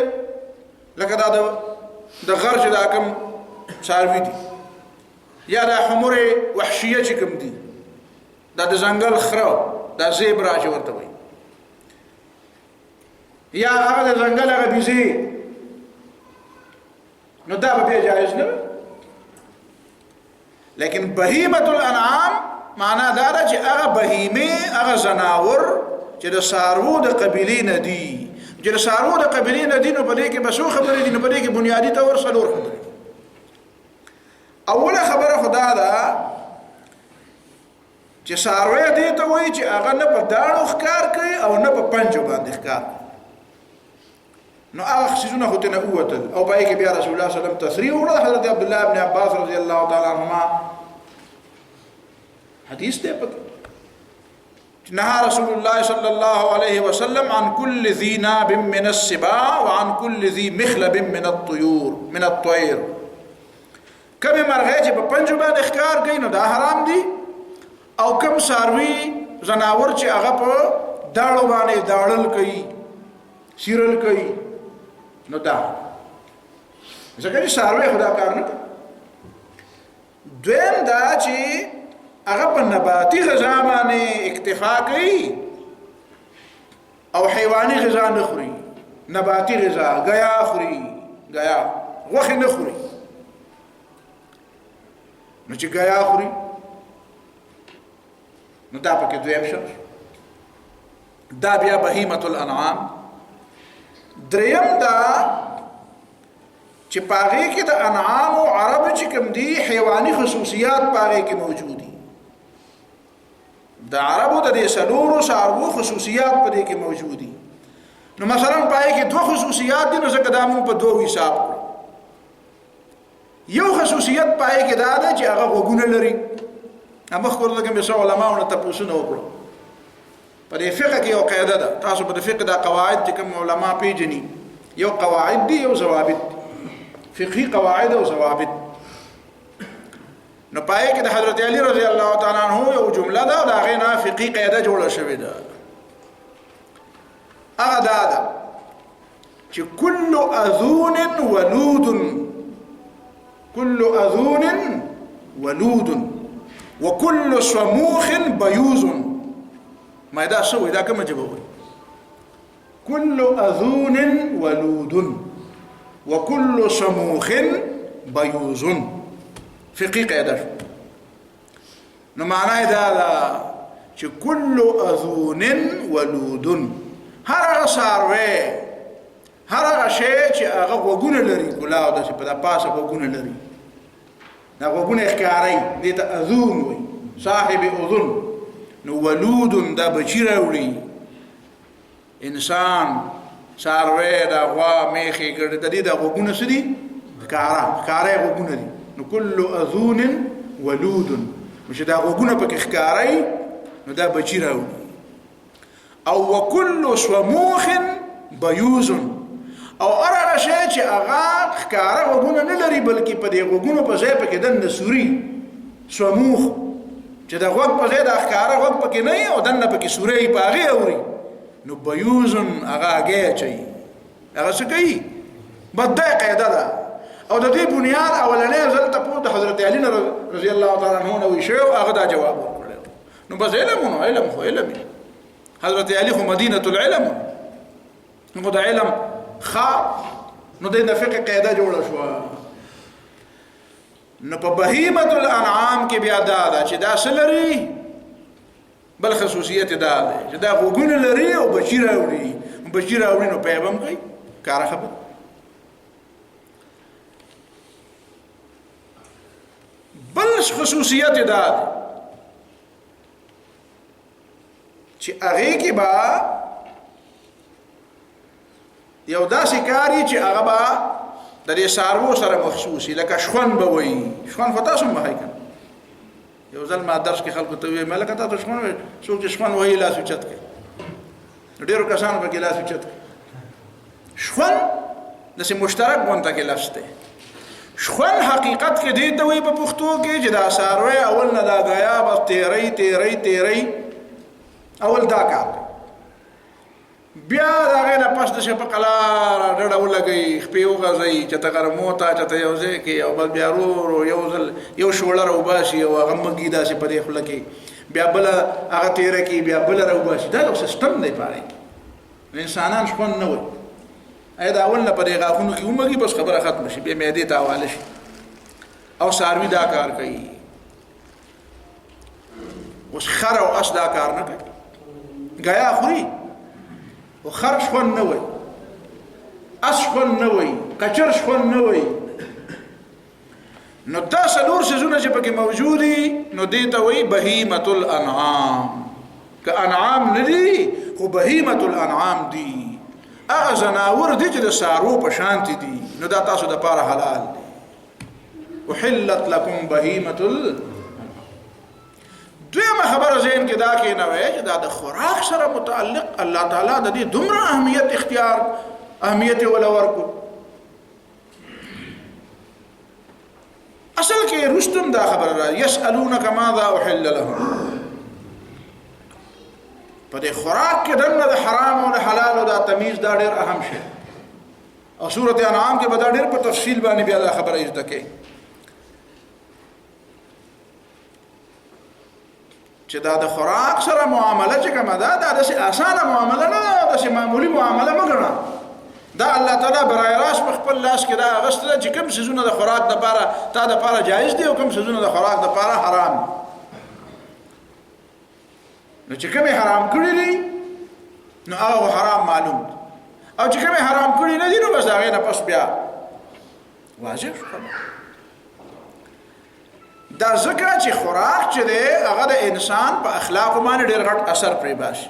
A: لکه دا د غرج دا کوم ساروي دي یا دا حمر وحشیه چې کوم دي دا د ځنګل خرو دا زیبرا چې ورته وي یا هغه د ځنګل هغه بيزي نو دا به جایز نه لیکن بهیمه الانعام معنا دا ده چې هغه بهیمه هغه زناور چې د سارو د قبیلې نه دي چې د سارو د قبیلې نه دي نو په دې کې بسو خبرې دي نو په دې کې بنیادی تور څلور خبرې اوله خبره خدا ده چې ساروی دې ته وایي چې هغه نه په داړو ښکار کوي او نه په پنجو باندې ښکار نو هغه شیزونه خو ته نه ووتل او پای کې بیا رسول الله صلی الله علیه وسلم تصریح وکړ حضرت عبد الله ابن عباس رضی الله تعالی عنهما حدیث ته پته نهى رسول الله صلى الله عليه وسلم عن كل ذي ناب من السباع وعن كل ذي مخلب من الطير کمی مرغه چې په پنجو باندې ښکار کوي نو دا حرام دي او کم ساروي زناور چې هغه په داړو باندې داړل کوي شیرل کوي نو دا ځکه چې ساروي خدا کار نه کوي دویم دا چې هغه په نباتي غذا باندې اکتفا کوي او حیواني غذا نه خوري. نباتي غذا غیا خوري، غیا غوښه نه خوري. نو چې غیا خوري نو دا پکې دویم شرط. دا بیا بهیمة الانعام. دریم دا چې پاغې کې د انعام او عرب چې کوم دي حیواني خصوصیات پاغې کې موجود دي. د عربو د دې سلورو څاروو خصوصیات په دې کې موجود دي. نو مثلا پاغې کې دوه خصوصیات دي، نو ځکه دا موږ په دوه حساب کړو. یو خصوصیت پاغې کې دا ده چې هغه غوږونه لري. مخکې ورته کوم څه علماو نه تپوسونه وکړو. په دې فقه کې یو قاعده ده، تاسو په فقه دا قواعد چې کوم علما پیژني، یو قواعد دي یو ضوابط، فقهي قواعد او ضوابط. نو پای کې د حضرت علی رضی الله تعالی عنہ یو جمله ده او دا غینا فقهي قاعده جوړه شوې ده. هغه دا ده چې كل اذون ولود وكل صموخ بيوز. ما دا شوی دا کومه جواب وي؟ كل اذون ولود وكل صموخ بيوز. فقهي قاعده. نو معنی دا چې كل اذون ولود، هر هغه څاروی، هر هغه شی چې هغه غوږونه لري، ګلاو د په پاسه غوږونه لري، دا غوږونه ښکاري، دې ته اذون وي، صاحب اذن. نو ولود دا بچی راوړي، انسان، څاروی، دا غوا، میخې، ګډه، د دې د غوږونه څه دي؟ ښکاره غوږونه دي. نو كل اذون ولود، چې دا غوږونه پکې ښکاري نو دا بچی راوړي. او وكل صموخ بيوز، او هغه شی چې هغه ښکاره غوږونه نه لري بلکې په دې غوږونو په ځای پکې دننه سوري، صموخ چې دا غوږ په ځای د ښکاره غوږ پکې نه وي او دننه پکې سوري په هغې اوري، نو بيوز هغه هګۍ اچوي، هغه څه کوي؟ بس دا قاعده ده. او د دې بنیاد اولنې ځل ته د حضرت علی رضی الله تعالی عنہ نو شو هغه دا جواب ورکړ. نو بس علم خو علم. حضرت علی خو مدینه العلم، نو دا علم نو د فقه قاعده جوړه شو. نو په بهیمة الانعام کې بیا دا ده چې دا څه لري؟ بل خصوصیت دا ده چې دا غوږونه لري او بچی راوړي. نو پیغام کوي کار خبر. بل خصوصیت دا ده چې هغه کې با یو داسې کاری چې هغه با د دې څاروو سره مخصوصي، لکه شخون به وي. شخون خو تاسو مه هی کنه. یو ځل ما درس کې خلکو ته ویل ملکه تاسو شخون وي، څوک چې شخون وایي لاس اوچت کوي. ډېرو کسانو په کې لاس اوچت کوي. شخون داسې مشترک غونډه کې لفظ دی. شخون حقیقت کې دې ته وایي په پښتو کې چې دا څاروی اول نه دا غیا بس تیری اول دا کار بیا دا غینا پس د شپ قلار ډډه ولګي خپې وغځي چې ته ګرموتا چې ته یو ځای کې او بل بیا ورو یو شوړه روباسي او هغه مګي داسې په دې خله کې بیا بل هغه تیره کې بیا بل روباسي. دا یو سیستم دی پاره. انسانان شپون نه وي. دا اول نه پرې غاخونو کې ومګي بس خبره ختم شي، بیا معدې ته حواله شي. او ساروي دا کار کوي. اوس خر او اس دا کار نه کوي. غیا خوري او خر شخون نه وي، اس شخون نه وي، قچر شخون نه وي. نو دا څلور څیزونه چې پکې موجود دي نو دې ته وایي بهیمة الانعام. که انعام نه دي خو بهیمة الانعام دي، هغه ځناور دي چې د څاروو په شانتې دي، نو دا تاسو دپاره حلال دي. احلت لکم بهیمة. دویمه خبره ذهن کې دا کېنوي چې دا د خوراک سره متعلق الله تعالی د دې دومره اهمیت ولا ورکو. اصل کې رستم دا خبره را یسألونک ماذا احل لهم. په دې خوراک کې دنه د حرام او د حلال او د تمیز دا ډېر اهم شی. او سورۃ انعام کې به دا ډېر په تفصیل باندې بیا دا خبره زده کوي. چې دا د خوراک سره معامله چې کومه ده دا داسې اسانه معامله نه ده، داسې معمولي معامله مه ګڼه. دا الله تعالی برای راست په خپل لاس کې دا اغوستی ده چې کوم څیزونه د خوراک دپاره تا دپاره جایز دي او کوم څیزونه د خوراک دپاره حرام دي. نو چې کومې حرام کړي دي نو هغه حرام معلوم دي، او چې کومې حرام کړي نه دي نو بس د هغې نه پس بیا واضح شو. دا ځکه چې خوراک چې دی هغه د انسان په اخلاقو باندې ډېر غټ اثر پرې باسي.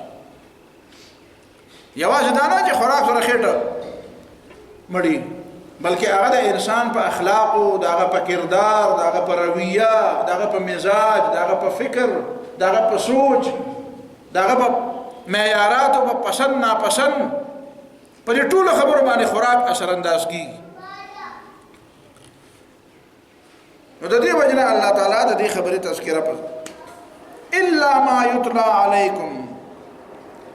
A: یوازې دا نه چې خوراک سره خېټه مړي، بلکې هغه د انسان په اخلاقو، د هغه په کردار، د هغه په رویه، د هغه په مزاج، د هغه په فکر، د هغه په سوچ، د هغه په معیاراتو، په پسند ناپسند، په دې ټولو خبرو باندې خوراک اثر انداز کیږي. نو د دې وجه نه الله تعالی د دې خبرې تذکره په الا ما یتلا علیکم،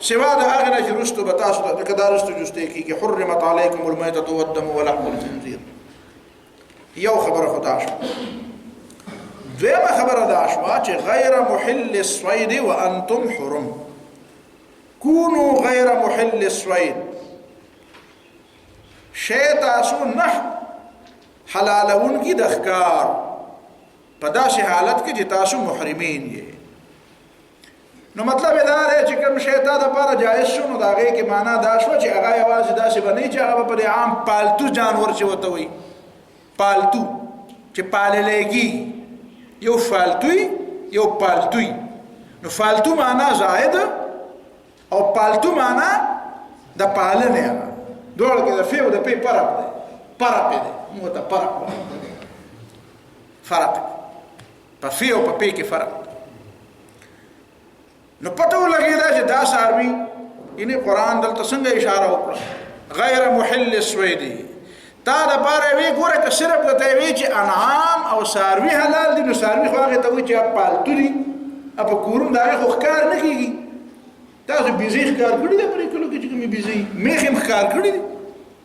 A: سوا د هغه نه چې رستو به تاسو ته که دا رستو جوستې کېږي، حرمت علیکم المیتة والدم ولحم الخنزیر. یو خبره خو دا شوه. دویمه خبره دا شوه چې غیر محل الصید وانتم حرم. کونو غیر محل الصید، شی تاسو نه حلالونکي د ښکار په داسې حالت کې چې تاسو محرمین یې. نو مطلب دا دی چې کوم شی تا دپاره جایز شو نو د هغې کې معنا دا شوه چې هغه یوازې داسې به نه وي چې هغه به په دې عام پالتو جانور چې ورته وایي پالتو چې پاللی کېږي، یو فالتوی یو پالتوی. نو فالتو معنا زائد او پالتو معنا د پالنې، هغه دواړو کې د فی او د پی فرق دی، فرق دی موته فرق په فی او په پی کې فرق. نو پته ولګېده چې دا څاروي یعنې قرآن دلته څنګه اشاره وکړه غیر محل الصید. تا دپاره یې وی ګوره که صرف درته یې وی چې انعام او څاروي حلال دي نو څاروي خو هغې ته وایي چې پالتو دي، په کورونو د هغې خو ښکار نه کېږي. تاسو بیزۍ ښکار کړي ده پرې کلو کې چې کومې بیزۍ میخې هم ښکار کړي دي؟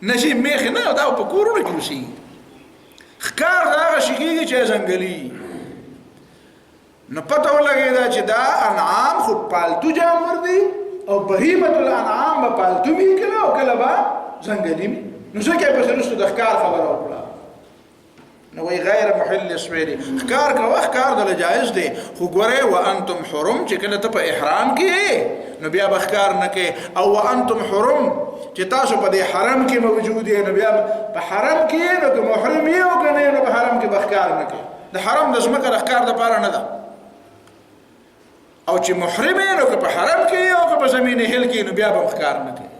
A: نشي میخې نه، دا په کورونو کې اوسېږي. ښکار د هغه شي کېږي چې ځنګلي. نو پته ولګېده چې دا انعام خو پالتو جانور دي او بهیمة الانعام به پالتو وي کله او کله به ځنګلي وي. نو ځکه یې پسې وروسته د ښکار خبره وکړه. نو وایي غیر محل الصید، ښکار کوه، ښکار دله جایز دی، خو ګورئ وانتم حرم چې کله ته په احرام کې نو بیا به ښکار نه کوې، او وانتم حرم چې تاسو په دې حرم کې موجود یې نو بیا په حرم کې نو که محرم یې او که نه نو په حرم کې به ښکار نه کوې. د حرم د ځمکه د ښکار دپاره نه ده، او چې محرم یې نو که په حرم کې او که په زمین هل کې نو بیا به ښکار نه کوې.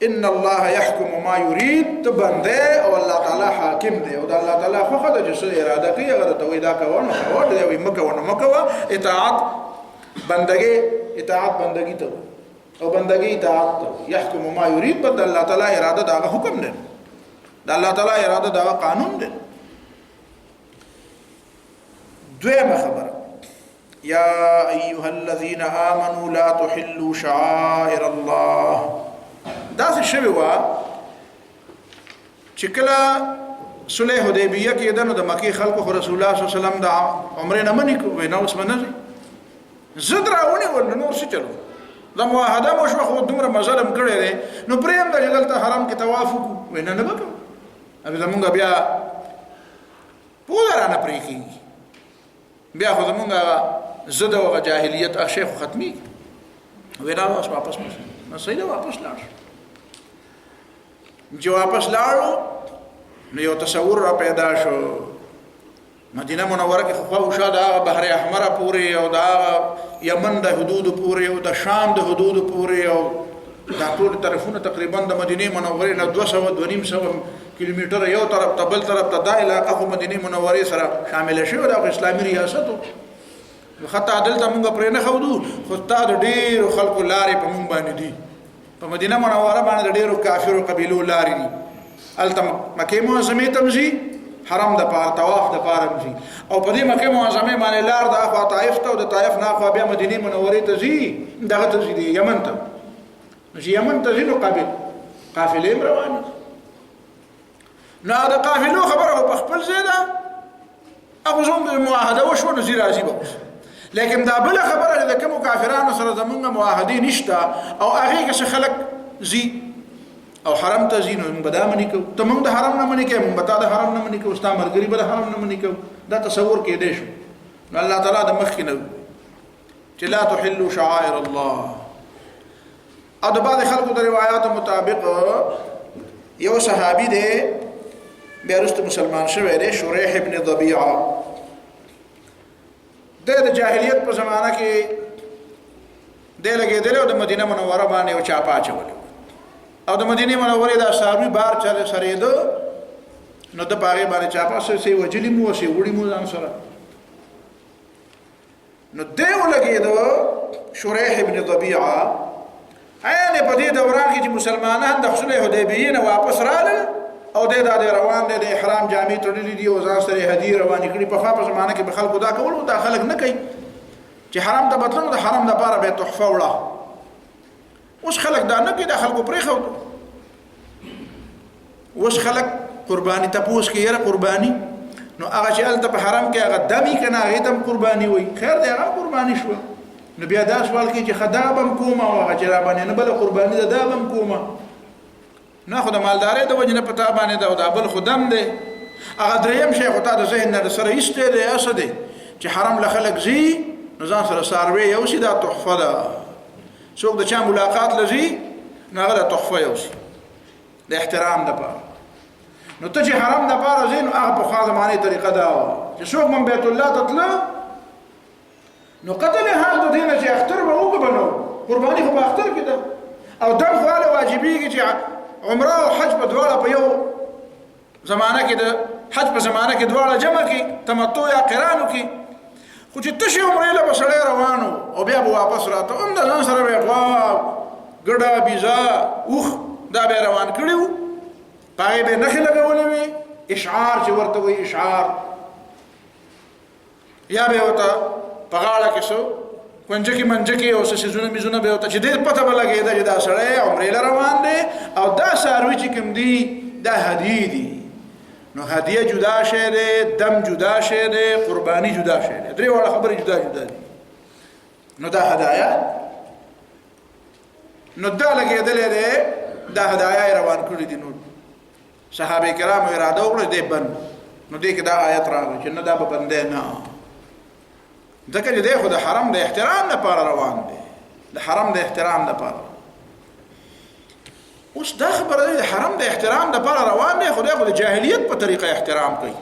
A: ان الله يحكم ما يريد، ته بنده او الله تعالی حاکم دی، او د الله تعالی خوښه ده چې څه اراده کوي هغه درته وایي دا کوه نو کوه، دی وایي مه کوه نو مه کوه. اطاعت بندګي، اطاعت بندګي ته او بندګي اطاعت ته. يحكم ما يريد بد الله تعالی اراده دا هغه حکم دی، د الله تعالی اراده دا قانون دی. دویمه خبره یا ایها الذين آمنوا لا تحلوا شعائر الله. داسې شوې وه چې کله صلح حدیبیه کېده نو د مکې خلکو خو رسول الله صلی الله علیه وسلم د عمرې نه منې کړو، وایي نه اوس به نه ځئ. ضد راونیول نو نور څه چلو، د معاهده مو شوه خو دومره مظلم کړی دی نو پرېږده چې دلته حرم کې طواف وکړو. وایي نه به کوو، زمونږ بیا پوله رانه پرې کېږي، بیا خو زمونږ ضد او هغه جاهلیت هغه شی خو ختمېږي. وایي نه اوس واپس مه نو صحیح ده واپس لاړ شو. چې واپس لاړو نو یو تصور را پیدا شو مدینه منوره کې خو خواوشا د هغه بحر احمره پورې او د هغه یمن د حدودو پورې او د شام د حدودو پورې او دا ټول طرفونه تقریبا د مدینه منورې نه 200 کیلومتره یو طرف ته بل طرف ته دا علاقه خو مدینه منورې سره شامل شوې ده، اسلامي ریاست و. خطا دلته مونږ پرې نه ښودو، خو تا د ډېرو خلکو لارې په مونږ باندې دي، په مدینه منوره باندې د ډېرو کافرو قبیلو لارې دي. هلته مکې معظمې ته ځي، حرم د پاره طواف د پاره ځي، او په دې مکې معظمې باندې لار د اخوا طائف ته او د طائف نه اخوا بیا مدینه منورې ته ځي، دغه ته ځي یمن ته. نو چې یمن ته ځي نو قافلې هم روانې. نو د قافلو خبره په خپل ځای ده، هغه زموږ معاهده وشوه نو زی راځي به اوس لیکن دا بله خبره چې د کومو کافرانو سره زمونږ معاهدې نشته او هغې کې څه خلک ځي او حرم ته ځي نو موږ به دا منې کوو ته موږ د حرم نه منې کوې موږ به تا د حرم نه منې کوو ستا ملګري به د حرم نه منې کوو دا تصور کېدی شو نو الله تعالی د مخکې نه چې لا تحلوا شعائر الله او د بعضې خلکو د روایاتو مطابق یو صحابي دی بیا وروسته مسلمان شوی دی شریح ابن ضبیعه د جاهلیت په زمانه کې دی لګېدلی او د مدینه منوره باندې یو چاپه اچولی او د مدینې منورې دا څاروي بار چا سرېده نو د په هغې باندې چاپه څه وجلي مو څه وړي مو ځان سره نو دی ولګېده شریح ابن ضبیعه عین په دې دوران کې چې مسلمانان د صلح حدیبیې نه واپس راغلل او دی دا دی روان دی د احرام جامې تړلې دي او ځان سره هدیې روانې کړي پخوا په زمانه کې به خلکو دا کول دا خلک نه کوي چې حرم ته بتلو د حرم دپاره به یې تحفه وړه اوس خلک دا نه کوي دا خلکو پرېښودو اوس خلک قرباني تپوس کې یاره قرباني نو هغه چې هلته په حرم کې هغه دمي که نه هغې ته هم قرباني وایي خیر دی هغه قرباني شوه نو بیا دا سوال کوي چې ښه دا به هم کومه او هغه چې را باندې نه بله قرباني ده دا به هم کومه نه خو د مالدارۍ د وجې نه په تا باندې ده او دا بل خو دم دی هغه درېیم شی خو تا د ذهن نه سره ایستی دی څه دی چې حرم له خلک ځي نو ځان سره څاروی یوسي دا تحفه ده څوک د چا ملاقات له ځي نو هغه د تحفه یوسي د احترام دپاره نو ته چې حرم دپاره ځې نو هغه پخوا زمانې طریقه دا وه چې څوک من بیت الله ته تله نو قتل حال د دې نه چې اختر به وګبنو قرباني خو په اختر کې ده او دم خو هله واجبېږي چې عمره او حج په دواړه په یو زمانه کې د حج په زمانه کې دواړه جمع کړي تمتع یا قران وکړي خو چې تشې عمرې له به سړی روان او بیا به واپس راته هم د ځان سره به یې غوا ګډه بیزه اوښ دا به یې روان کړي وو په هغې به یې نښې لګولې وې اشعار چې ورته وایي اشعار یا به یې ورته په غاړه کې څه کنجکې منجکې او څه څیزونه میزونه به ورته چې ډېر پته به لګېده چې دا سړی عمرې له روان دی او دا څاروي چې کوم دي دا هدیې دي نو هدیه جدا شی دی دم جدا شی دی قرباني جدا شی دی درې واړه خبرې جدا جدا دي نو دا هدایا نو دا لګېدلی دی دا هدایا یې روان کړي دي نو صحابه کرامو اراده وکړه دی بند نو دې کې دا آیت راغلی چې نه دا به بندی نه ځکه چې دی خو د حرم د احترام لپاره روان دی د حرم د احترام لپاره اوس دا خبره دی د حرم د احترام لپاره روان دی خو دی خو د جاهلیت په طریقه احترام کوي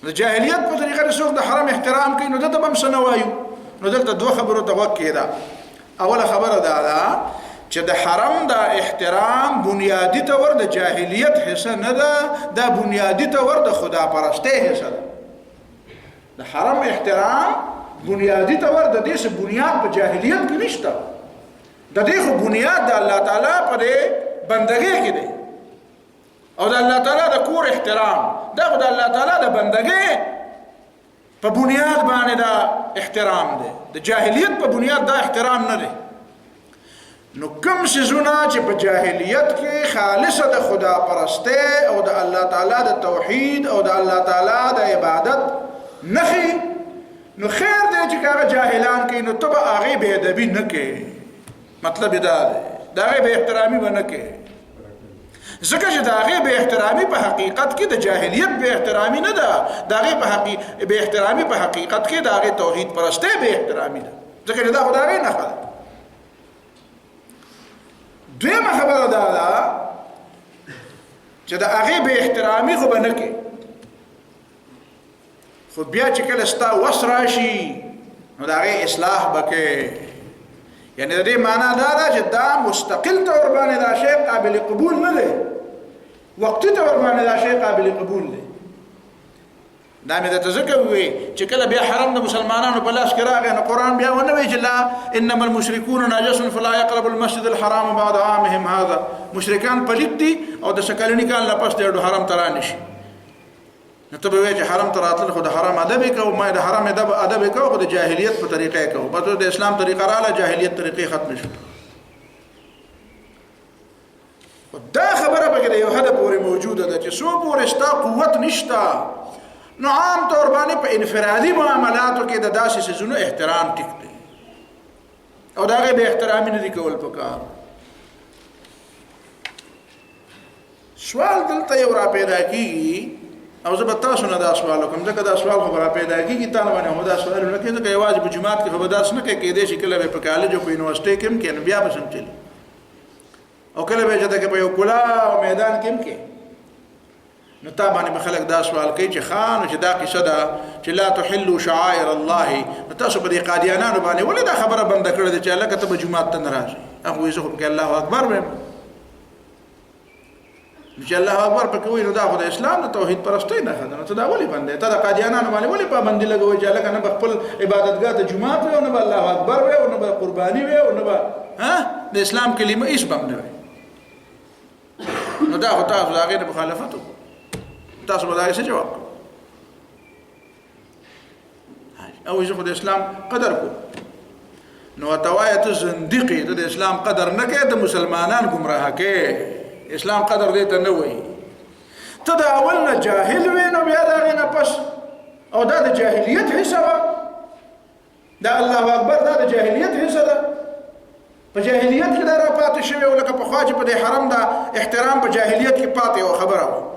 A: د جاهلیت په طریقه د څوک د حرم احترام کوي نو دلته به هم څه نه وایو نو دلته دوه خبرو ته غوږ کېده اوله خبره دا ده چې د حرم د احترام بنیادي طور د جاهلیت حصه نه ده دا بنیادي طور د خداپرستۍ حصه ده د حرم احترام بنیادی طور د دې څه بنیاد په جاهلیت کې نشته د دې خو بنیاد د الله تعالی په بندګۍ کې دی او د الله تعالی د کور احترام دا خو د الله تعالی د بندګۍ په بنیاد باندې دا احترام دی د جاهلیت په بنیاد دا احترام نه دی نو کوم څیزونه چې په جاهلیت کې خالصه د خداپرستۍ او د الله تعالی د توحید او د الله تعالی د عبادت نخي نو خیر دی چې هغه جاهلان کوي نو ته به هغې بې ادبي نه کوې مطلب دا دی د هغې بې احترامي به نه کوې ځکه چې د هغې بې احترامي په حقیقت کې د جاهلیت بې احترامي نه ده د هغې بې احترامي په حقیقت کې د هغې توحید پرستۍ بې احترامي ده ځکه چې دا خو د هغې نښه ده دویمه خبره دا ده چې د هغې بې احترامي خو به نه کوې خو بیا چې کله ستا وس راشي نو د هغې اصلاح به کوې یعنې د دې معنا دا ده چې دا مستقل طور باندې دا شی قابل قبول نه دی وقتي طور باندې دا شی قابل قبول دی دا مې درته ځکه ووایي چې کله بیا حرم د مسلمانانو په لاس کې راغی نو قرآن بیا ونه وایي چې لا انما المشرکون نجس فلا يقربوا المسجد الحرام بعد عامهم هذا مشرکان پلیت دي او د سکلني کال نه پس د حرم ته رانشي نو ته به وایې چې حرم ته راتلل خو د حرم ادب یې کوو ما د حرم ادب یې کوو خو د جاهلیت په طریقه یې کوو بس د اسلام طریقه راله جاهلیت طریقې ختم شو دا خبره پکې د یو حد پورې موجوده ده چې څو پورې ستا قوت نشته نو عام طور باندې په انفرادي معاملاتو کې د داسې سيزونو احترام ټیک دی او دا غي به احترامي نه دي کول پکار. سوال دلته یو را پیدا کیږي او زه به تاسو نه دا سوال کوم ځکه دا سوال خو را پیدا کیږي تا نه باندې دا سوال نه کیږي ځکه یوازې په جماعت کې خبردار نه کوي کېدې شي کله به په کالج او په یونیورسيټي کې هم کې بیا به سم چلی او کله به چې په یو کلا او میدان کې هم کې نو تا باندې خلک دا سوال کوي چې خان چې دا قصه ده چې لا تحلوا شعائر الله تاسو په دې قادیانانو باندې ولې دا خبره بند کړې چې الله کته په جماعت ته ناراضي هغه یې څه کوي الله اکبر به چې الله اکبر په کوي نو دا خو د اسلام د توحید پرستی نه خدانه ته دا ولې باندې ته د قادیانانو باندې ولې پابندي لګوي چې الله کنه خپل عبادتګاه ته جمعه وي او نه الله اکبر وي او نه قرباني وي او نه د اسلام کلمه هیڅ بم نه وي نو دا خو تاسو د هغې مخالفت تاسو به دا څه جواب او زه خو د اسلام قدر کو نو توایت زندقي د اسلام قدر نه کوي د مسلمانان گمراه کوي اسلام قدر دې ته نه وایي ته دا اول نه جاهل وې نو بیا دا غي نه پس او دا د جاهلیت حساب دا الله اکبر دا د جاهلیت حساب ده په جاهلیت کې دا را پاتې شوی او لکه په خواجه په دې حرم دا احترام په جاهلیت کې پاتې او خبره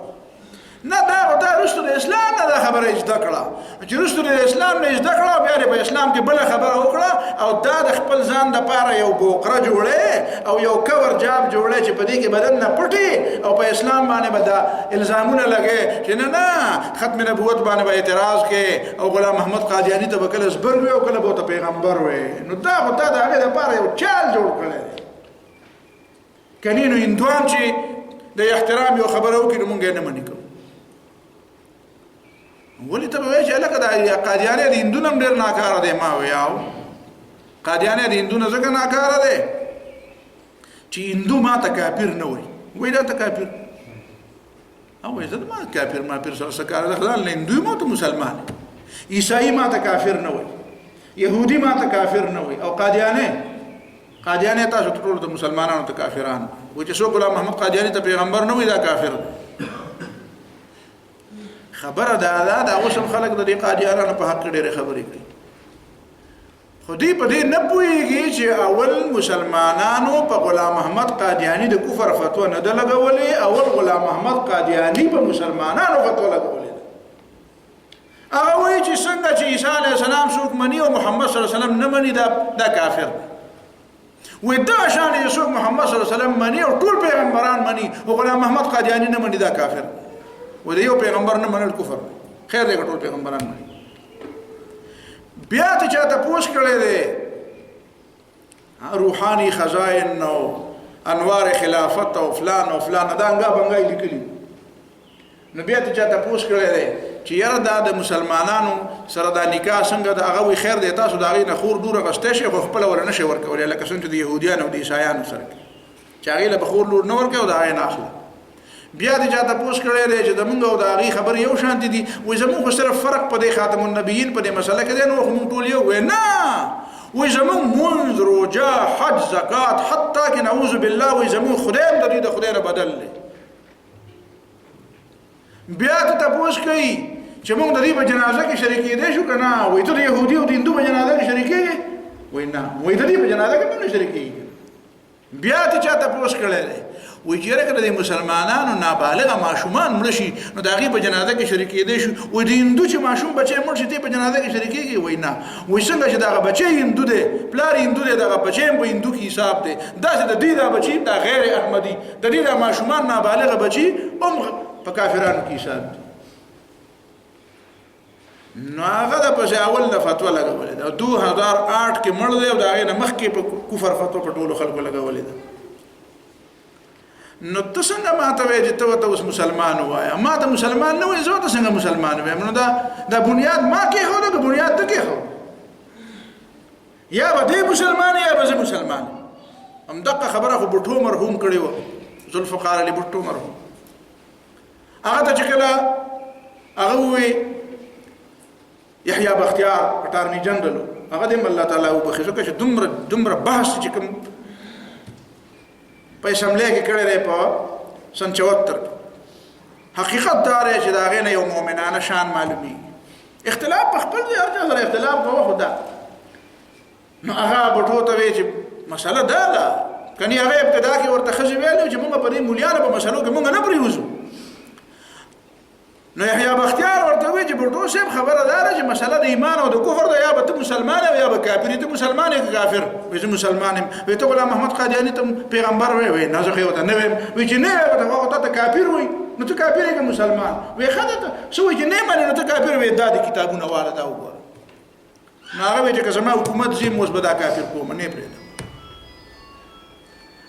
A: نه دا رسول اسلام نه دا خبره اجدا کړه چې رسول اسلام نه اجدا کړه بیا په اسلام کې بل خبره وکړه او دا د خپل ځان د پاره یو بوقره جوړه او یو کور جاب جوړه چې په دې کې بدن نه پټي او په اسلام باندې بدا الزامونه لګي چې نه ختم نبوت باندې به اعتراض کې او غلام محمد قادیانی ته وکړ زبر وي او کله به ته پیغمبر وي نو دا د هغه د پاره یو چال جوړ کړل کني نو هندوان چې د احترام یو خبره وکړي مونږ نه منې کوو ولی ته وایې چې لکه دا قادیانی د هندو نم ډېر ناکاره دی ما ویاو قادیانی د هندو نه ځکه ناکاره دی چې هندو ما ته کافر نه وایي وایي دا ته کافر او وایي زه ما کافر ما پیر سره څه کار ده خدای نه هندو ما ته مسلمان عیسائی ما ته کافر نه وایي یهودي ما ته کافر نه وایي او قادیانی تاسو ټول د مسلمانانو ته کافران وایي چې څوک غلام محمد قادیانی ته پیغمبر نه وایي دا کافر خبره دا اوس هم خلک د دې قادیانانو په حق ډېرې خبرې کوي خو دوی په دې نه پوهېږي چې اول مسلمانانو په غلام محمد قادیانی د کفر فتوا نه ده لګولې اول غلام محمد قادیانی په مسلمانانو فتوا لګولې ده هغه وایي چې څنګه چې عیسی علیه السلام څوک مني او محمد صلی الله علیه وسلم نه مني دا کافر وایي دا شان یې څوک محمد صلی الله علیه وسلم مني او ټول پیغمبران مني او غلام محمد قادیانی نه مني دا کافر و د یو پیغمبر نه منل کفر خیر دی ټول پیغمبران مني بیا ته چاته پوښ کړی دی روحاني خزائن او انوار خلافت او فلان او فلان دا انګا بنګای لیکلي نو بیا ته چاته پوښ کړی دی چې یاره دا د مسلمانانو سره دا نکاح څنګه د هغه خیر دی تاسو د هغې نه خور دوره غستی شئ خو خپله ور نه شئ ورکولی لکه څنګه چې د یهودیانو او د عیسایانو سره چې هغې له به خور لور نه ورکوي او د هغې نه اخلي بیا دې چاته پوښ کړی دی چې د مونږ او د هغې خبرې یو شانتې دي وایي زمونږ خو صرف فرق په دې خاتم النبیین په دې مسله کې دی نو خو مونږ ټول یو وایي نه وایي زمونږ مونځ روژه حج زکات حتی کې نعوذ بالله وایي زمونږ خدای هم د دوی د خدای نه بدل دی بیا ته تپوس کوي چې مونږ د دې په جنازه کې شریکېدی شو که نه وایي ته د یهودي او د هندو په جنازه کې شریکېږي وایي نه وایي د دې په جنازه کې هم نه شریکېږي بیا ته چا تپوس کړی دی وایي چې یاره که د مسلمانانو نابالغه ماشومان مړه شي نو د هغې په جنازه کې شریکېدی شو وایي د هندو چې ماشوم بچی مړ شي ته په جنازه کې شریکېږي وایي نه وایي څنګه چې دغه بچی هندو دی پلار هندو دی دغه بچی هم په هندو کې حساب دی داسې د دوی دا بچي دا غیر احمدي د دوی دا ماشومان نابالغه بچي هم په کافرانو کې حساب دی نو هغه د پسې اول نه فتوا لګولې ده 2008 کې مړ دی او د هغې نه مخکې په کفر فتوا په ټولو خلکو لګولې ده نو ته څنګه ما ته وایې چې ته ورته اوس مسلمان ووایه ما ته مسلمان نه وایې زه ورته څنګه مسلمان وایم نو دا بنیاد ما کېښوده که بنیاد ته کېښود یا به دی مسلمان یا به زه مسلمان همدغه خبره خو بټو مرحوم کړې وه ذوالفقار علي بټو مرحوم هغه ته چې کله هغه ووایي یحیی بختیار اټارني جنرل هغه دې الله تعالی وبخښي ځکه چې دومره بحث چې کوم په اسمبلی کې کړی دی په سن 74 حقیقت دا دی چې د هغې نه یو مؤمنانه شان معلومیږي. اختلاف په خپل ځای هر چا سره اختلاف کوه، خو دا نو هغه بټو ته وایي چې مسله دا ده، کني هغه ابتدا کې ورته ښځې ویلي چې موږ په دې مولیانو په مسلو کې موږ نه پرېوځو. نو یحیی بختیار ورته وایي چې بټو صاحب خبره دا ده چې مسله د ایمان او د کفر ده، یا به ته مسلمان او یا به کافر. ته مسلمان یې که کافر؟ وایي زه مسلمان یم. وایي ته غلام محمد قادیاني ته پیغمبر وایي؟ وایي نه زه خو ورته نه وایم. وایي چې نه وایې هغه ته کافر وایي، نو ته کافر یې که مسلمان؟ وایي ښه ده څه وایي چې نه منې نو ته کافر وایي. دا د کتابونه واله دا وګوره. نو هغه وایي چې که زما حکومت ځي اوس به دا کافر کوم، نه پرېږدم.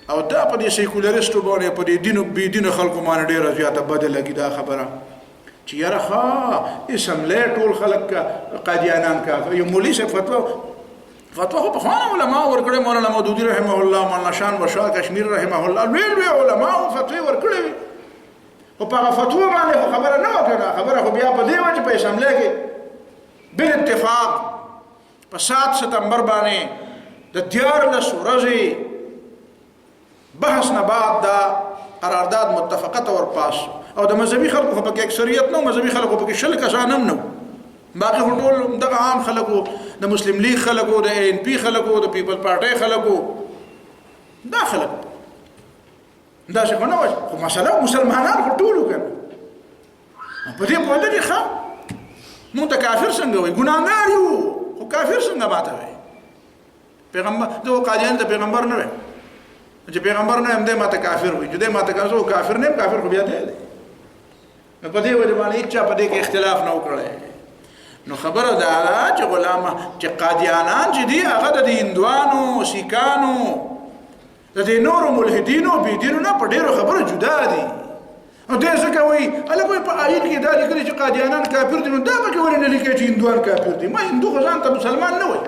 A: او دا په دې سیکولریسټو باندې په دې دینو بې دینو خلکو باندې ډېره زیاته بده لګي دا خبره چې یاره ښه اسمبلی ټول خلک قادیانان کافر. یو مولي صاحب فتوا خو پخوانه علماو ورکړې، مولانا مودودي رحمه الله، مولانا شان وشاه کشمیر رحمه الله، لوی علماو فتوی ورکړې وي. خو په هغه فتوا باندې خو خبره نه وه که نه، خبره خو بیا په دې وه چې په اسمبلی کې بالاتفاق په 7 ستمبر باندې د 14 ورځې بحث نه بعد دا قرارداد متفقه ور پاس. او د مذهبي خلکو خو پکې اکثریت نو، مذهبي خلکو پکې 60 کسان هم نو، باقي خو ټول دغه عام خلکو، د مسلم لیگ خلکو، د ANP خلکو، د پیپل پارټۍ خلکو، دا خلک داسې خو نه وه. خو مسله مسلمانان خو ټول وو که نه، په دې پوهېده چې ښه مونږ ته کافر څنګه وایي، ګناهګار یو، خو کافر څنګه ماته وایي. پیغمبر دغه قادیان ته پیغمبر نه وایي چې پیغمبر نه یم دی ماته کافر وایي، چې دی ماته کافر نه یم، کافر خو بیا دی. نو په دې وجه باندې هېچا په دې کې اختلاف نه وکړی. نو خبره دا ده چې غلامه چې قادیانان چې دي هغه د هندوانو، سیکانو، د دې نورو ملحدینو بېدینو نه په ډېرو خبرو جدا دي. نو دی ځکه وایي هلک وایي په آیین کې دا لیکلي چې قادیانان کافر دي، نو دا پکې ولې نه لیکي چې هندوان کافر دي؟ ما هندو خو ځان ته مسلمان نه وایي،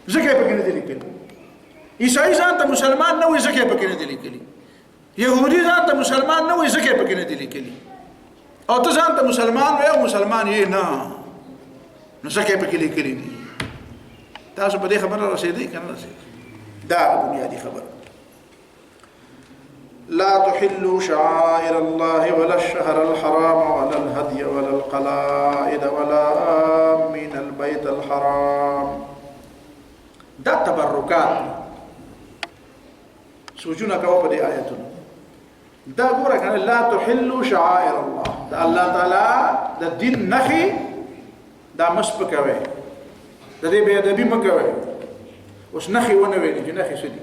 A: ځکه یې پکې نه دي لیکلي. عیسائی ځان ته مسلمان نه وایي، ځکه یې پکې نه دي لیکلي. یهودي ځان ته مسلمان نه وایي، ځکه یې پکې نه دي لیکلي. او ته ځان ته مسلمان وایې او مسلمان یې نه، نو ځکه یې پکې لیکلي دي. تاسو په دې خبره رسېدئ که نه رسېدئ؟ دا بنیادي خبره. لا تحلوا شعائر الله ولا الشهر الحرام ولا الهدي ولا القلائد ولا آمين البيت الحرام. دا تبرکات سوچونه کوه په دې آیتونو. دا ګوره کنه لا تحلوا شعائر الله، دا الله تعالی د دین نخي دا مسپکوي، د دې بې ادبي مه کوئ. اوس نخي ونه ویلي چې نخي څه دي؟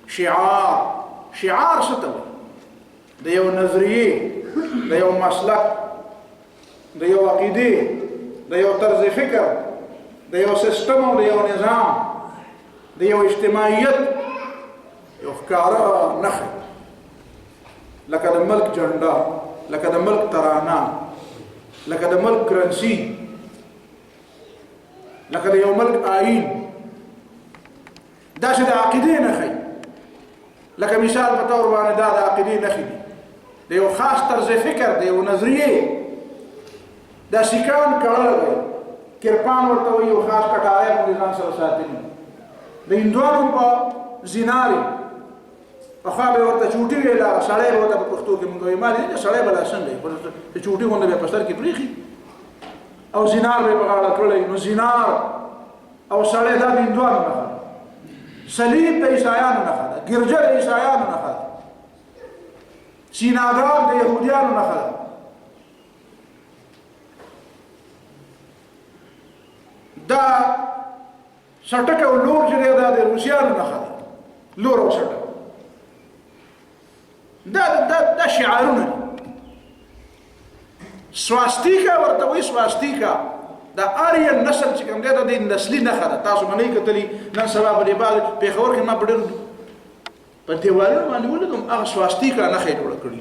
A: شعار څه ته وایي؟ د یو نظریې، د یو مسلک، د یو عقیدې، د یو طرز فکر، د یو سیستم او د یو نظام، د یو اجتماعیت یو ښکاره نښه، لکه د ملک جنډا، لکه د ملک ترانه، لکه د ملک کرنسي، لکه د یو ملک آیین. داسې د عقیدې نښې، لکه مثال په طور باندې دا د عقیدې نښې دي، د یو خاص طرز فکر، د یو نظریې. دا سیکان کړل دی، کرپان ورته وایي، یو خاص کټاری باندې ځان سره ساتلي. د هندوانو په زینارې پخوا به ورته چوټي ویله، سړی به ورته په پښتو کې مونږ وایي ما لیدلې سړی به لا څنګه وي، د چوټي غونډه به یې په سر کې پرېښي او زینار به یې په غاړه کړی. نو زینار او سړی دا د هندوانو نښه ده، صلیب د عیسایانو نښه ده، ګرجه د عیسایانو نښه ده، سیناګاګ د یهودیانو نښه ده. دا سټک او لور چې دی دا د روسیانو نښه ده، لور او سټک. دا شعارونه دي. سواستیکا ورته وایي، سواستیکا د آرین نسل چې کوم دی د دې نسلي نښه ده. تاسو به نه یې کتلي نن سبا په دې بعد پېښور کې ما په ډېرو په دیوالونو باندې ولیدم هغه سواستیکا نښه یې جوړه کړې.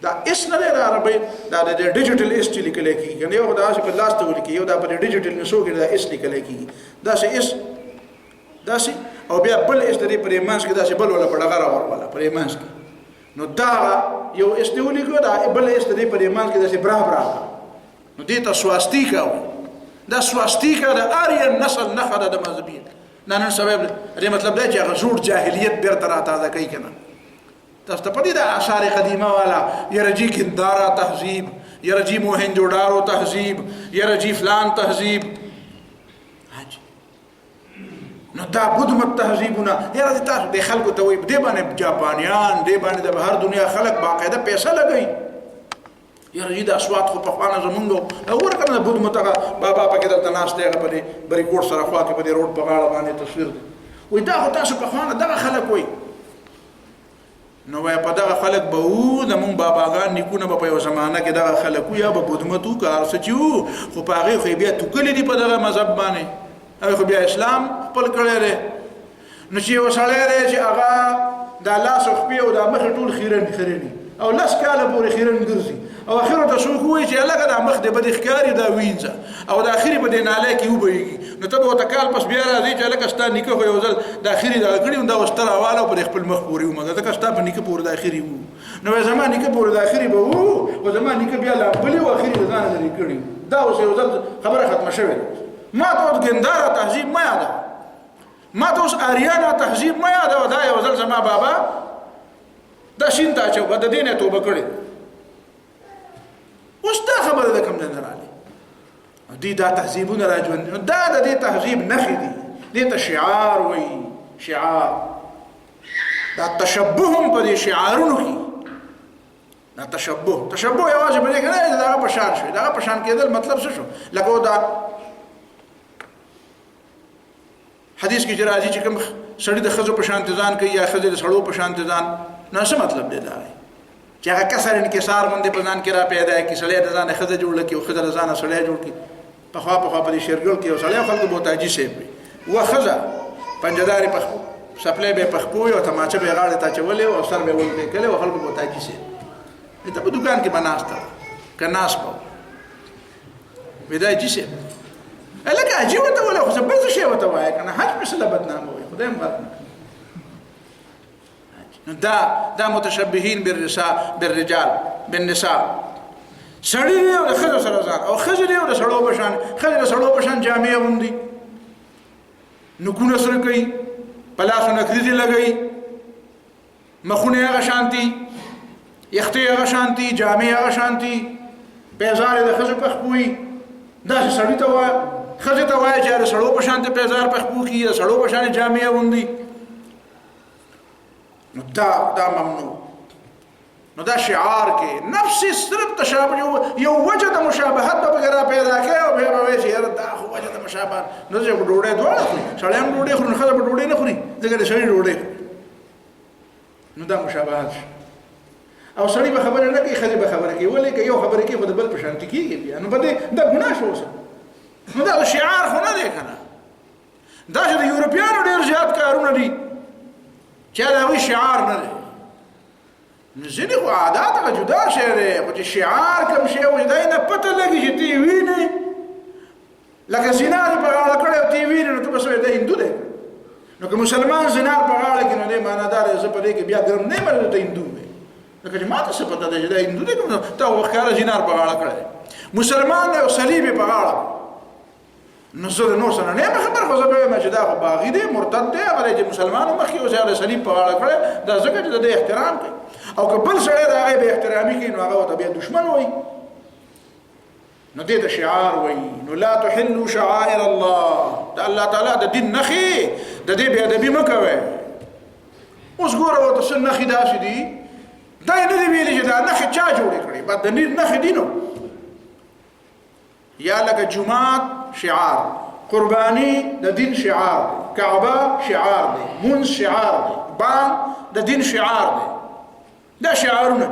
A: دا اس نه دی د عربۍ، دا د ډیجیټل اس چې لیکلی کېږي که نه، یو داسې په لاس ته ولیکي، یو دا په ډیجیټل نسو کې دا اس لیکلی کېږي، داسې اس داسې، او بیا بل اس د دې په دې منځ کې داسې بل ولا په ډغره ورواله په دې منځ کې. نو دا یو اس دی ولیکو، دا بل اس د دې په دې منځ کې داسې برابر، نو دې ته سواستیکا وایي. دا سواستیکا د آرین نسل نښه ده د مذهبي. دا نن سبا دې مطلب دی چې هغه زوړ جاهلیت بېرته راتازه کوي که نه. تاسو ته پدې د آثار قدیمه والا یرجی کندارا تهذیب یرجی موهنجوډارو تهذیب یرجی فلان تهذیب نو دا بدمت تهذیبونه یاره تاسو د خلکو ته وي دې باندې جاپانیان دې باندې د بهر دنیا خلک باقاعده پیسې لګوي یاره دا اصوات خو په خوانه زمونږ ورکنه بدمت هغه بابا پکې دلته ناست دی هغه په دې بریکوټ سره خوا کې په دې روډ په غاړه باندې تصویر دی وای دا خو تاسو په خوانه دغه خلک وي نو وای په دغه خلک به وو زمونږ باباګان نیکونه به په یو زمانه کې دغه خلک وو یا به بدمتو کار سچو خو په هغې خو بیا توکلې دي په دغه مذهب باندې خو بیا اسلام خپل کړی دی نو چې یو سړی دی چې هغه دا لاس او خپې او دا مخې ټول خیرني او لس کاله پورې خیرن ګرځي او اخر ته څوک وایي چې هلکه دا مخ دې به دې ښکاري دا وینځه او د اخري به دې نالی کې وبهیږي نو ته به ورته کال پس بیا راځې چې هلکه ستا نیکه خو یو ځل د اخري دغه کړي دا اوس ته راواله او په خپل مخ پورې ومږه ځکه ستا په نیکه پورې د اخري وو نو وایي زما نیکه پورې د اخري به وو خو زما نیکه بیا لامبلي و اخري د ځانه لرې کړي دا اوس یو ځل خبره ختمه شوې ده ما ته اوس ګنداره تهذیب مه یاده ما ته اوس آریانا تهذیب مه یاده دا یو ځل زما بابا دا شین ته اچو به د دې نه توبه کړې اوس دا خبره ده کوم ځای نه راغلې دوی دا تهذیبونه راژوندي نو دا د دې تهذیب نښې دي دې ته شعار وایي شعار دا تشبه هم په دې شعارونو کې دا تشبه یوازې په دې کې نه دی دغه په شان شوي دغه په شان کېدل مطلب څه شو لکه دا حدیث کې چې راځي چې کوم سړی د ښځو په شانتې ځان کوي یا ښځې د سړو په شانتې ځان نو څه مطلب دی دا چې هغه کسر انکسار باندې په ځان کې را پیدا کړي سړی د ځانه ښځه جوړ کړي او ښځه د ځانه سړی جوړ کړي پخوا په دې شېرګل کې یو سړی خلکو بوتاجي صاحب وي و ښځه پنجهدارې پخپو سپلی به یې پخپو وي او تماچه به یې غاړې ته اچولې او سر به یې ولګې کړی او خلکو بوتاجي صاحب ته په دوکان کې به ناسته وه که ناست به وي دا جي صاحب لکه حجي ورته وایي خو څه بل څه شی ورته وایه که نه حج پسې له بدنامه وایي خدای هم غلط نه دا متشبهین بالرجال بالنساء سړی دی او د ښځو سره ځان او ښځې دی او د سړو په شان ښځې د سړو په شان جامې اغوندي نوکونه سره کوي په لاسو نکریزې لګوي مخونه هغه شانتي یختې هغه شانتي جامې هغه شانتي پیزار د ښځو پخپو وي داسې سړي ته وایه ښځې ته وایه چې د سړو په شانتې پیزار پخپو کړي د سړو په شانې جامې اغوندي نو دا ممنوع نو دا شعار کې نفس صرف تشابه یو وجه د مشابهت به بغیر پیدا کوي او بیا به وایي چې یاره دا خو وجه د مشابهت نو چې ډوډۍ دواړه خوري سړی هم ډوډۍ خوري نو ښځه به ډوډۍ نه خوري ځکه د سړي ډوډۍ خوري نو دا مشابهت شي او سړی به خبره نه کوي ښځې به خبره کوي ولې که یو خبره کوي خو د بل په شانتي کېږي بیا نو به دا ګناه شو اوسه نو دا شعار خو نه دی که نه دا چې د یورپیانو ډېر زیات کارونه دي چې دا هغوی شعار نه دی ځینې خو عادات هغه جدا شی دی خو چې شعار کوم شی و چې دی نه پته لګي چې ته یې وینې لکه زینار په غاړه کړی او ته یې وینې نو ته به څه وایې دا هندو دی نو که مسلمان زینار په غاړه کړي نو دی معنادار دی زه په دې کې بیا ګرم نه یم ته هندو دی لکه چې ما ته څه پته دی چې دا هندو دی که ته خو ښکاره زینار په غاړه کړی مسلمان دی او صلیب یې په غاړه نو زه د نور سره نه یم خبر خو زه به وایم چې دا خو باغي دی مرتد دی هغه دی چې مسلمان هم مخکې اوس هغه صلیب په غاړه کړی دا ځکه چې د دې احترام کوي او که بل سړی د هغې بې احترامي کوي نو هغه ورته بیا دشمن وایي نو دې ته شعار وایي نو لا تحلوا شعائر الله د الله تعالی د دین نښې د دې بې ادبي مه کوئ اوس ګوره ورته څه نښې داسې دي دا یې نه دي ویلي چې دا نښې چا جوړې کړې بس د دین نښې دي نو یا لکه جمعات شعار قربانی د دین شعار دی کعبه شعار دی منځ شعار دی بان د دین شعار دی دا شعارونه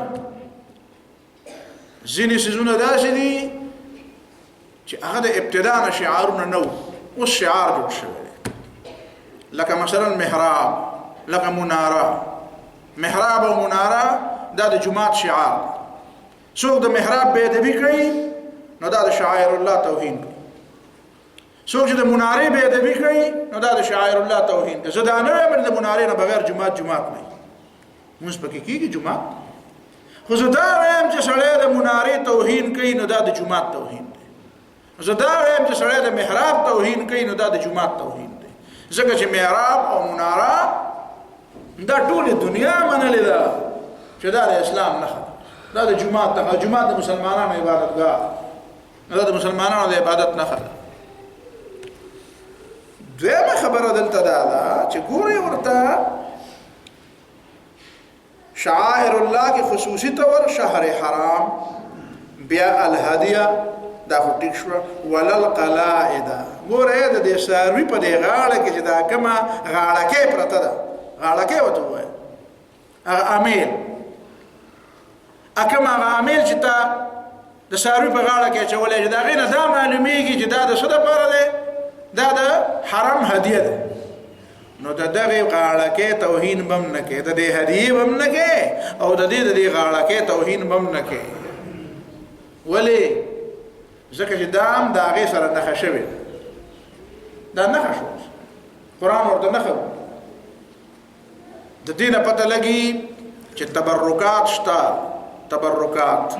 A: ځینې څیزونه داسې دي چې هغه د ابتدا نه شعارونه نه وو اوس شعار جوړ شوی دی لکه مثلا محراب لکه مناره محراب او مناره دا د جمعات شعار دی څوک د محراب بې ادبي کوي نو دا د شعائر الله توهین کوي څوک چې د منارې بې ادبي کوي نو دا د شعائر الله توهین کوي زه دا نه وایم د منارې نه بغیر جومات نه وي مونځ پکې کېږي جومات خو زه دا وایم چې سړی د منارې توهین کوي نو دا د جومات توهین دی زه دا وایم چې سړی د محراب توهین کوي نو دا د جومات توهین دی ځکه چې محراب او مناره دا ټولې دنیا منلې ده چې دا د اسلام نښه ده، دا د جومات نښه، جومات د مسلمانانو عبادتګاه، دا د مسلمانانو د عبادت نښه ده. دویمه خبره دلته دا ده چې ګورې ورته شعائر الله کې خصوصي طور شهر حرام، بیا الهدیه دا خو ټیک شوه، ولل قلائد ګوره د دې څاروي په دې غاړه کې چې دا کومه غاړکۍ پرته ده، غاړکۍ ورته ووایه، هغه امیل، کوم هغه امیل چې ته د څاروي په غاړه کې اچولی چې د هغې نه دا معلومیږي چې دا د څه دپاره دی، دا د حرم هدیه ده. نو د دغې غاړکۍ توهین به هم نه کوې، د دې هدیې به هم نه کوې، او د دې غاړکۍ توهین به هم نه کوې. ولې؟ ځکه چې دا هم د هغې سره نښه شوې ده، دا نښه شوه، قرآن ورته نښه د دې نه پته لګي چې تبرکات شته، تبرکات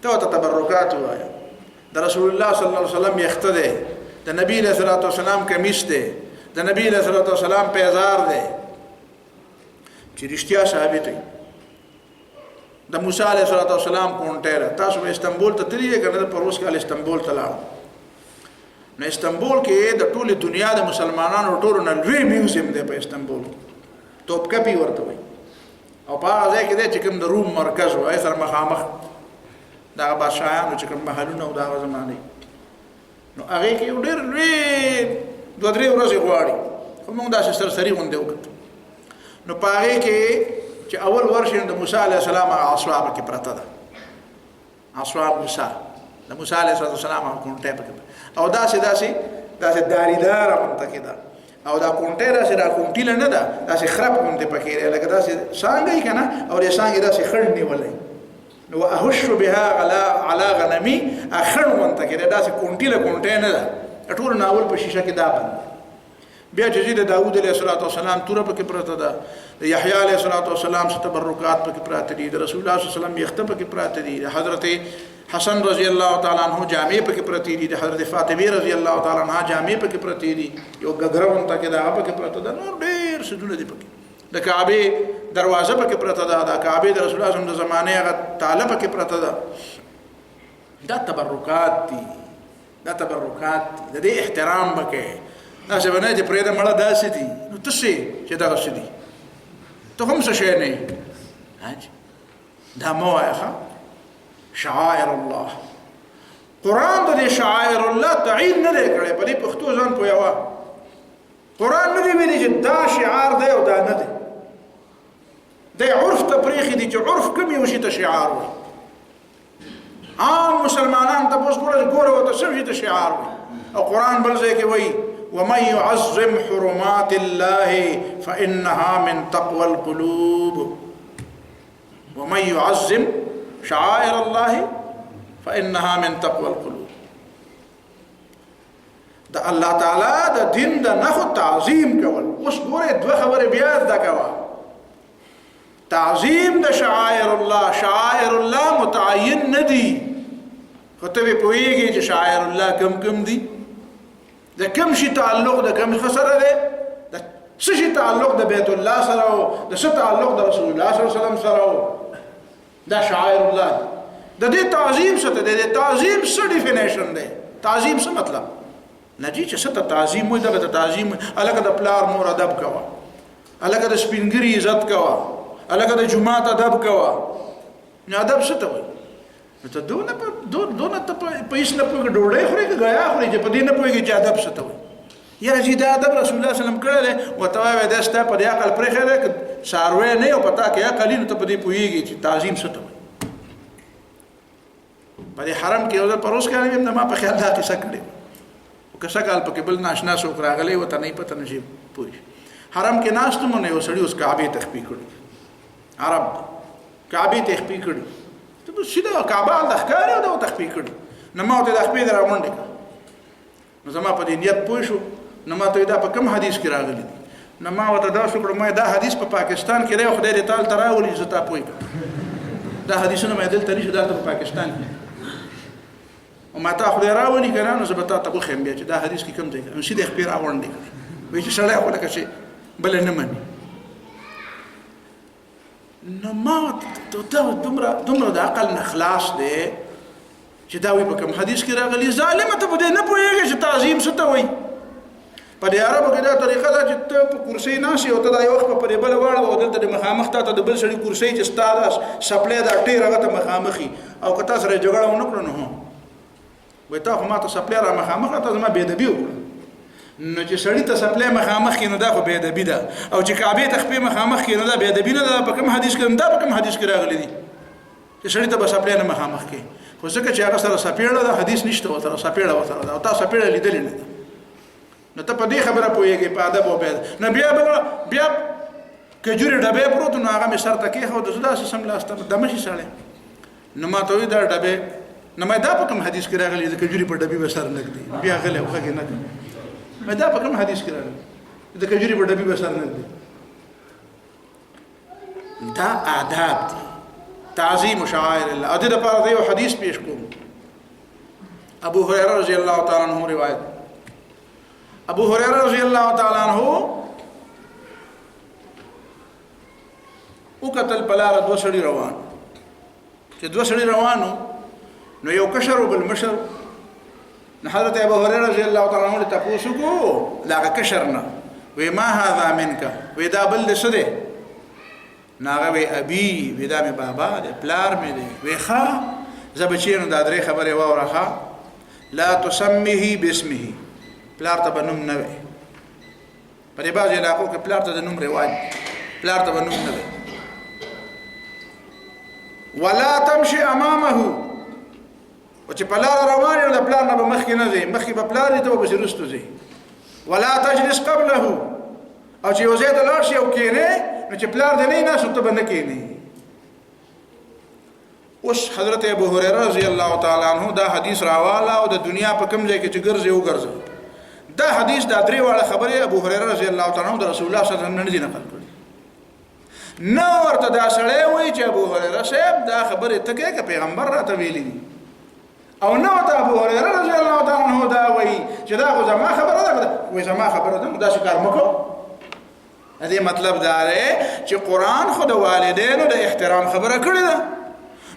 A: ته ورته تبرکات ووایه. د رسول الله صلی الله علیه وسلم یخته دی، د نبی علیه الصلاة والسلام کمیس دی، د نبی علیه الصلاة والسلام پیزار دی چې رښتیا ثابت وي. د موسی علیه الصلاة والسلام کونټۍ ده. تاسو به استنبول ته تللی که نه؟ پروس کال استنبول ته لاړو، نو استنبول کې د ټولې دنیا د مسلمانانو ټولو نه لوی میوزیم دی په استنبول کې، توپکپي ورته وایي، او په هغه ځای کې دی چې کوم د روم مرکز و، هغې سره مخامخ د هغه بادشاهانو چې کوم محلونه و د هغه زمانې، نو هغې کې یو ډېر لوی 2-3 ورځې غواړي، خو موږ داسې سرسري غوندې وکتو. نو په هغې کې چې اول ورشي د موسی علیه السلام هغه عصا پکې پرته ده، عصا موسی، د موسی علیه السلام هغه کونټۍ پکې، او داسې داریداره غونته کې ده، او دا کونټۍ داسې دا کونټیله نه ده، داسې خرپ غوندې پکې دی، لکه داسې څانګه یي که نه، او دې څانګې داسې خړ نیولی، نو اهش بها علی غنمي، خړ غونته کې دی، داسې کونټیله کونټۍ نه ده، ټول ناول په شیشه کې دا بند. بیا چې د داود علیه السلام توره پکې پرته ده، د یحیی علیه السلام څه تبرکات پکې پراته دي، د رسول الله صلی الله علیه وسلم یخته پکې پراته دي، د حضرت حسن رضی الله تعالی عنہ جامې پکې پرتې دي، د حضرت فاطمه رضی الله تعالی عنها جامې پکې پرتې دي، یو ګګره غونته کې دا پکې پرته ده، نور ډېر څیزونه دي پکې، د کعبې دروازه پکې پرته ده، د کعبې د رسول الله صلی الله علیه وسلم د زمانې هغه تاله پکې پرته ده. دا تبرکات دي، دا تبرکات دي، د دې احترام به کوې، داسې به نه چې پرېږده مړه داسې دي، نو ته څه چې دغسې دي، ته هم څه شی نه یې، دا مه وایه ښه. شعائر الله، قرآن د دې شعائر الله تعین نه دی کړی، په دې پښتو ځان پوهوه، قرآن نه دی ویلي چې دا شعار دی او دا نه دی، دی عرف ته پرېښي دي چې عرف کوم یو شي ته شعار وایي. عام مسلمانان تپوس ګوره ورته څه شي ته شعار وایي، او قرآن بل ځای کې وایي ومن يعظم حرمات الله فإنها من تقوى القلوب، ومن يعظم شعائر الله فإنها من تقوى القلوب. د الله تعالی د دین د نښو تعظیم کول. اوس ګوره دوه خبرې بیا زده کوه، تعظیم د شعائر الله، شعائر الله متعین نه دي، خو ته به پوهېږې چې شعائر الله کم دي، د کوم شي تعلق د کوم سره دی، د څه شي تعلق د بیت الله سره او د څه تعلق د رسول الله صلی الله علیه وسلم سره، دا شعائر الله. د دې تعظیم څه ته دی، د تعظیم څه ډیفینیشن دی، تعظیم څه مطلب نه جي چې څه ته تعظیم وایي، دغه ته تعظیم وایي، هلکه د پلار مور ادب کوه، هلکه د سپین ږیري عزت کوه، هلکه د جومات ادب کوه. نو ادب څه ته وایي؟ نو ته دونه ته په هېڅ نه پوهېږې، ډوډۍ خورې که ګیا خورې چې په دې نه پوهېږې چې ادب څه ته وایي. یاره چې دا ادب رسول الله صلی الله علیه وسلم کړی دی، ورته وایه دا ستا په دې عقل پرېښی دی، که څاروی نه یې او په تا کې عقل وي، نو ته په دې پوهېږې چې تعظیم څه ته وایي. په دې حرم کې یو ځل پروس کالی ویم، ما په خیال دا قصه کړې وه، که څه کال پکې بل ناشنا څوک راغلی ورته نه یې پته نه شي پوه شي. حرم کې ناست وم، نو یو سړي اوس کعبې تخپي کړي، عرب دی، کعبې تخپي کړي، ته سیده کعبه هلته ښکاري او دا تخپي کړي. نو ما ورته دا خپې دې راغونډې کړه، نو زما په دې نیت پوه شو، نو ما ته دا په کوم حدیث کې راغلی دي، نو ما ورته دا وکړه، ما دا حدیث په پاکستان کې دی، خدای دې تعالی ته راولي زه تا پوه کړم، دا حدیثونه مې دلته نشي، دلته په پاکستان کې، او ما تا خدای راولي که نه، نو زه به تا ته وښیم بیا چې دا حدیث کې کوم ځای کې، نو سیدې خپې راغونډې کړې، وایي چې سړی خو لکه چې بله نه مني. نو ما دومره د عقل نه خلاص دی چې دا وي په کوم حدیث کې راغلي ظالمه ته په دې نه پوهېږي چې تعظیم څه ته وایي په دې عربو کې دا طریقه ده چې ته په کرسۍ ناست یې او ته دا یو وخت په پرې بله واړه او دلته د مخامخ تا ته د بل سړي کرسۍ چې ستا دا سپلی دا ټیر هغه ته مخامخ وي او که تا سره یې جګړه ونه کړه نو هو وایي تا خو ما ته سپلی را مخامخ ته زما بېادبي وکړه نو چې سړي ته سپلی مخامخ کړي نو دا خو بېادبي ده او چې کعبې ته خپې مخامخ کړي نو دا بېادبي نه ده په کوم حدیث کې دا په کوم حدیث کې راغلی دي چې سړي ته به سپلی نه مخامخ کړي خو ځکه چې هغه سره سپېړه ده حدیث نشته ورسره سپېړه ورسره ده او تا سپېړه لیدلې نه ده نو ته په دې خبره پوهېږې په ادب او بیا نو بیا کجورې ډبې پروت نو هغه مې سر ته کېښود زه داسې سملاسته دمه شي سړی نو ما ته وایي دا ډبې نو ما دا په کوم حدیث کې راغلي د کجورې په ډبې به سر نه ږدي بیا غلی او غږ یې نه کوي ما دا په کوم حدیث کې راغلي د کجورې په ډبې به سر نه ږدي دا آداب دي تعظیم شعائر الله او دې دپاره زه یو حدیث پیش کوم ابو هريره رضی الله تعالی عنہ روایت ابو هريره رضی الله تعالی عنہ وکتل پلار دو سړي روان چې دو سړي روانو نو یو کشر او بل مشر نو حضرت ابو هريره رضی الله تعالی عنہ ته تاسو کو دا کشر نه وې ما هذا منك وې دا بل څه دی ناغه وی ابي ودا مې بابا د پلار مې دی وی ښا زبچینو دا درې خبره واورخه لا تسميه باسمه پلار ته بنوم نه وي په دې باندې علاقو کې پلار ته د نوم رواج پلار ته بنوم نه وي ولا تمشي امامه او چې پلار روان دی د پلار نه به مخکې نه دی مخکې به پلار دی ته به رستو دی ولا تجلس قبله او چې یو ځای ته لاړ شي او کېنې نو چې پلار دې نه ناست ته به نه کېنې اوس حضرت ابو هريره رضی الله تعالی عنہ دا حدیث راواله او د دنیا په کوم ځای کې چې ګرځي وګرځي دا حدیث دا درې واړه خبره ابو هريره رضی الله تعالی عنہ د رسول الله صلی الله علیه وسلم نه نقل کړي نو ورته دا سړی وایي چې ابو هريره صاحب دا خبره ته کې چې پیغمبر راته ویلي دي او نو ته ابو هريره رضی الله تعالی عنہ دا وایي چې دا خو زما خبره ده وایي زما خبره ده دا شکار مکو دې مطلب دا دی چې قرآن خو د والدینو د احترام خبره کړې ده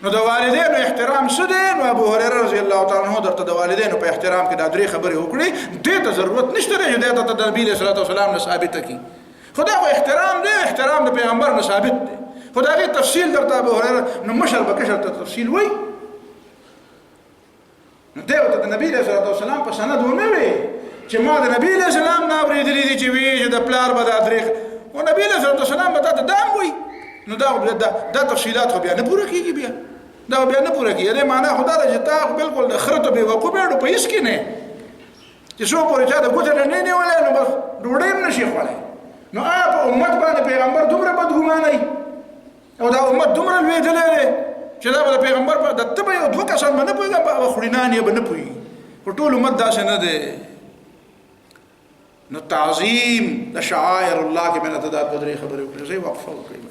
A: نو د والدینو احترام څه دی نو ابو هريره رضی الله تعالی عنہ درته د والدینو په احترام کې دا درې خبرې وکړي دې ته ضرورت نشته دی چې دې ته د نبی صلی الله علیه وسلم نه ثابت کی خدا خو احترام دی احترام د پیغمبر نه ثابت دی خدا غي تفصیل درته ابو هريره نو مشر بکشر ته تفصیل وای نو دې ته د نبی صلی الله علیه وسلم په سند ونه وي چې ما د نبی صلی الله علیه وسلم نه اورېدلې دي چې وی چې د پلار به دا درې او نبی صلی الله علیه وسلم به دا دام وي نو دا تفصیلات خو بیا نه پوره کیږي بیا دا بیا نه پوره کیږي دا معنا خدا د جتا بالکل د خرته به وقوبه په هیڅ کې نه چې څو پورې چا د ګوتې نه نیولې نو بس ډوډۍ هم نشي خورای نو په امت باندې پیغمبر دومره بدګماني او دا امت دومره لویدلې چې دا د پیغمبر په دته به یو دوه کسان باندې پوهیږي په خړینان یې باندې پوهیږي په ټول امت داسې نه ده نو تعظیم د شعائر الله کې مینه ته دا درې خبرې وکړې زه وقفه وکړم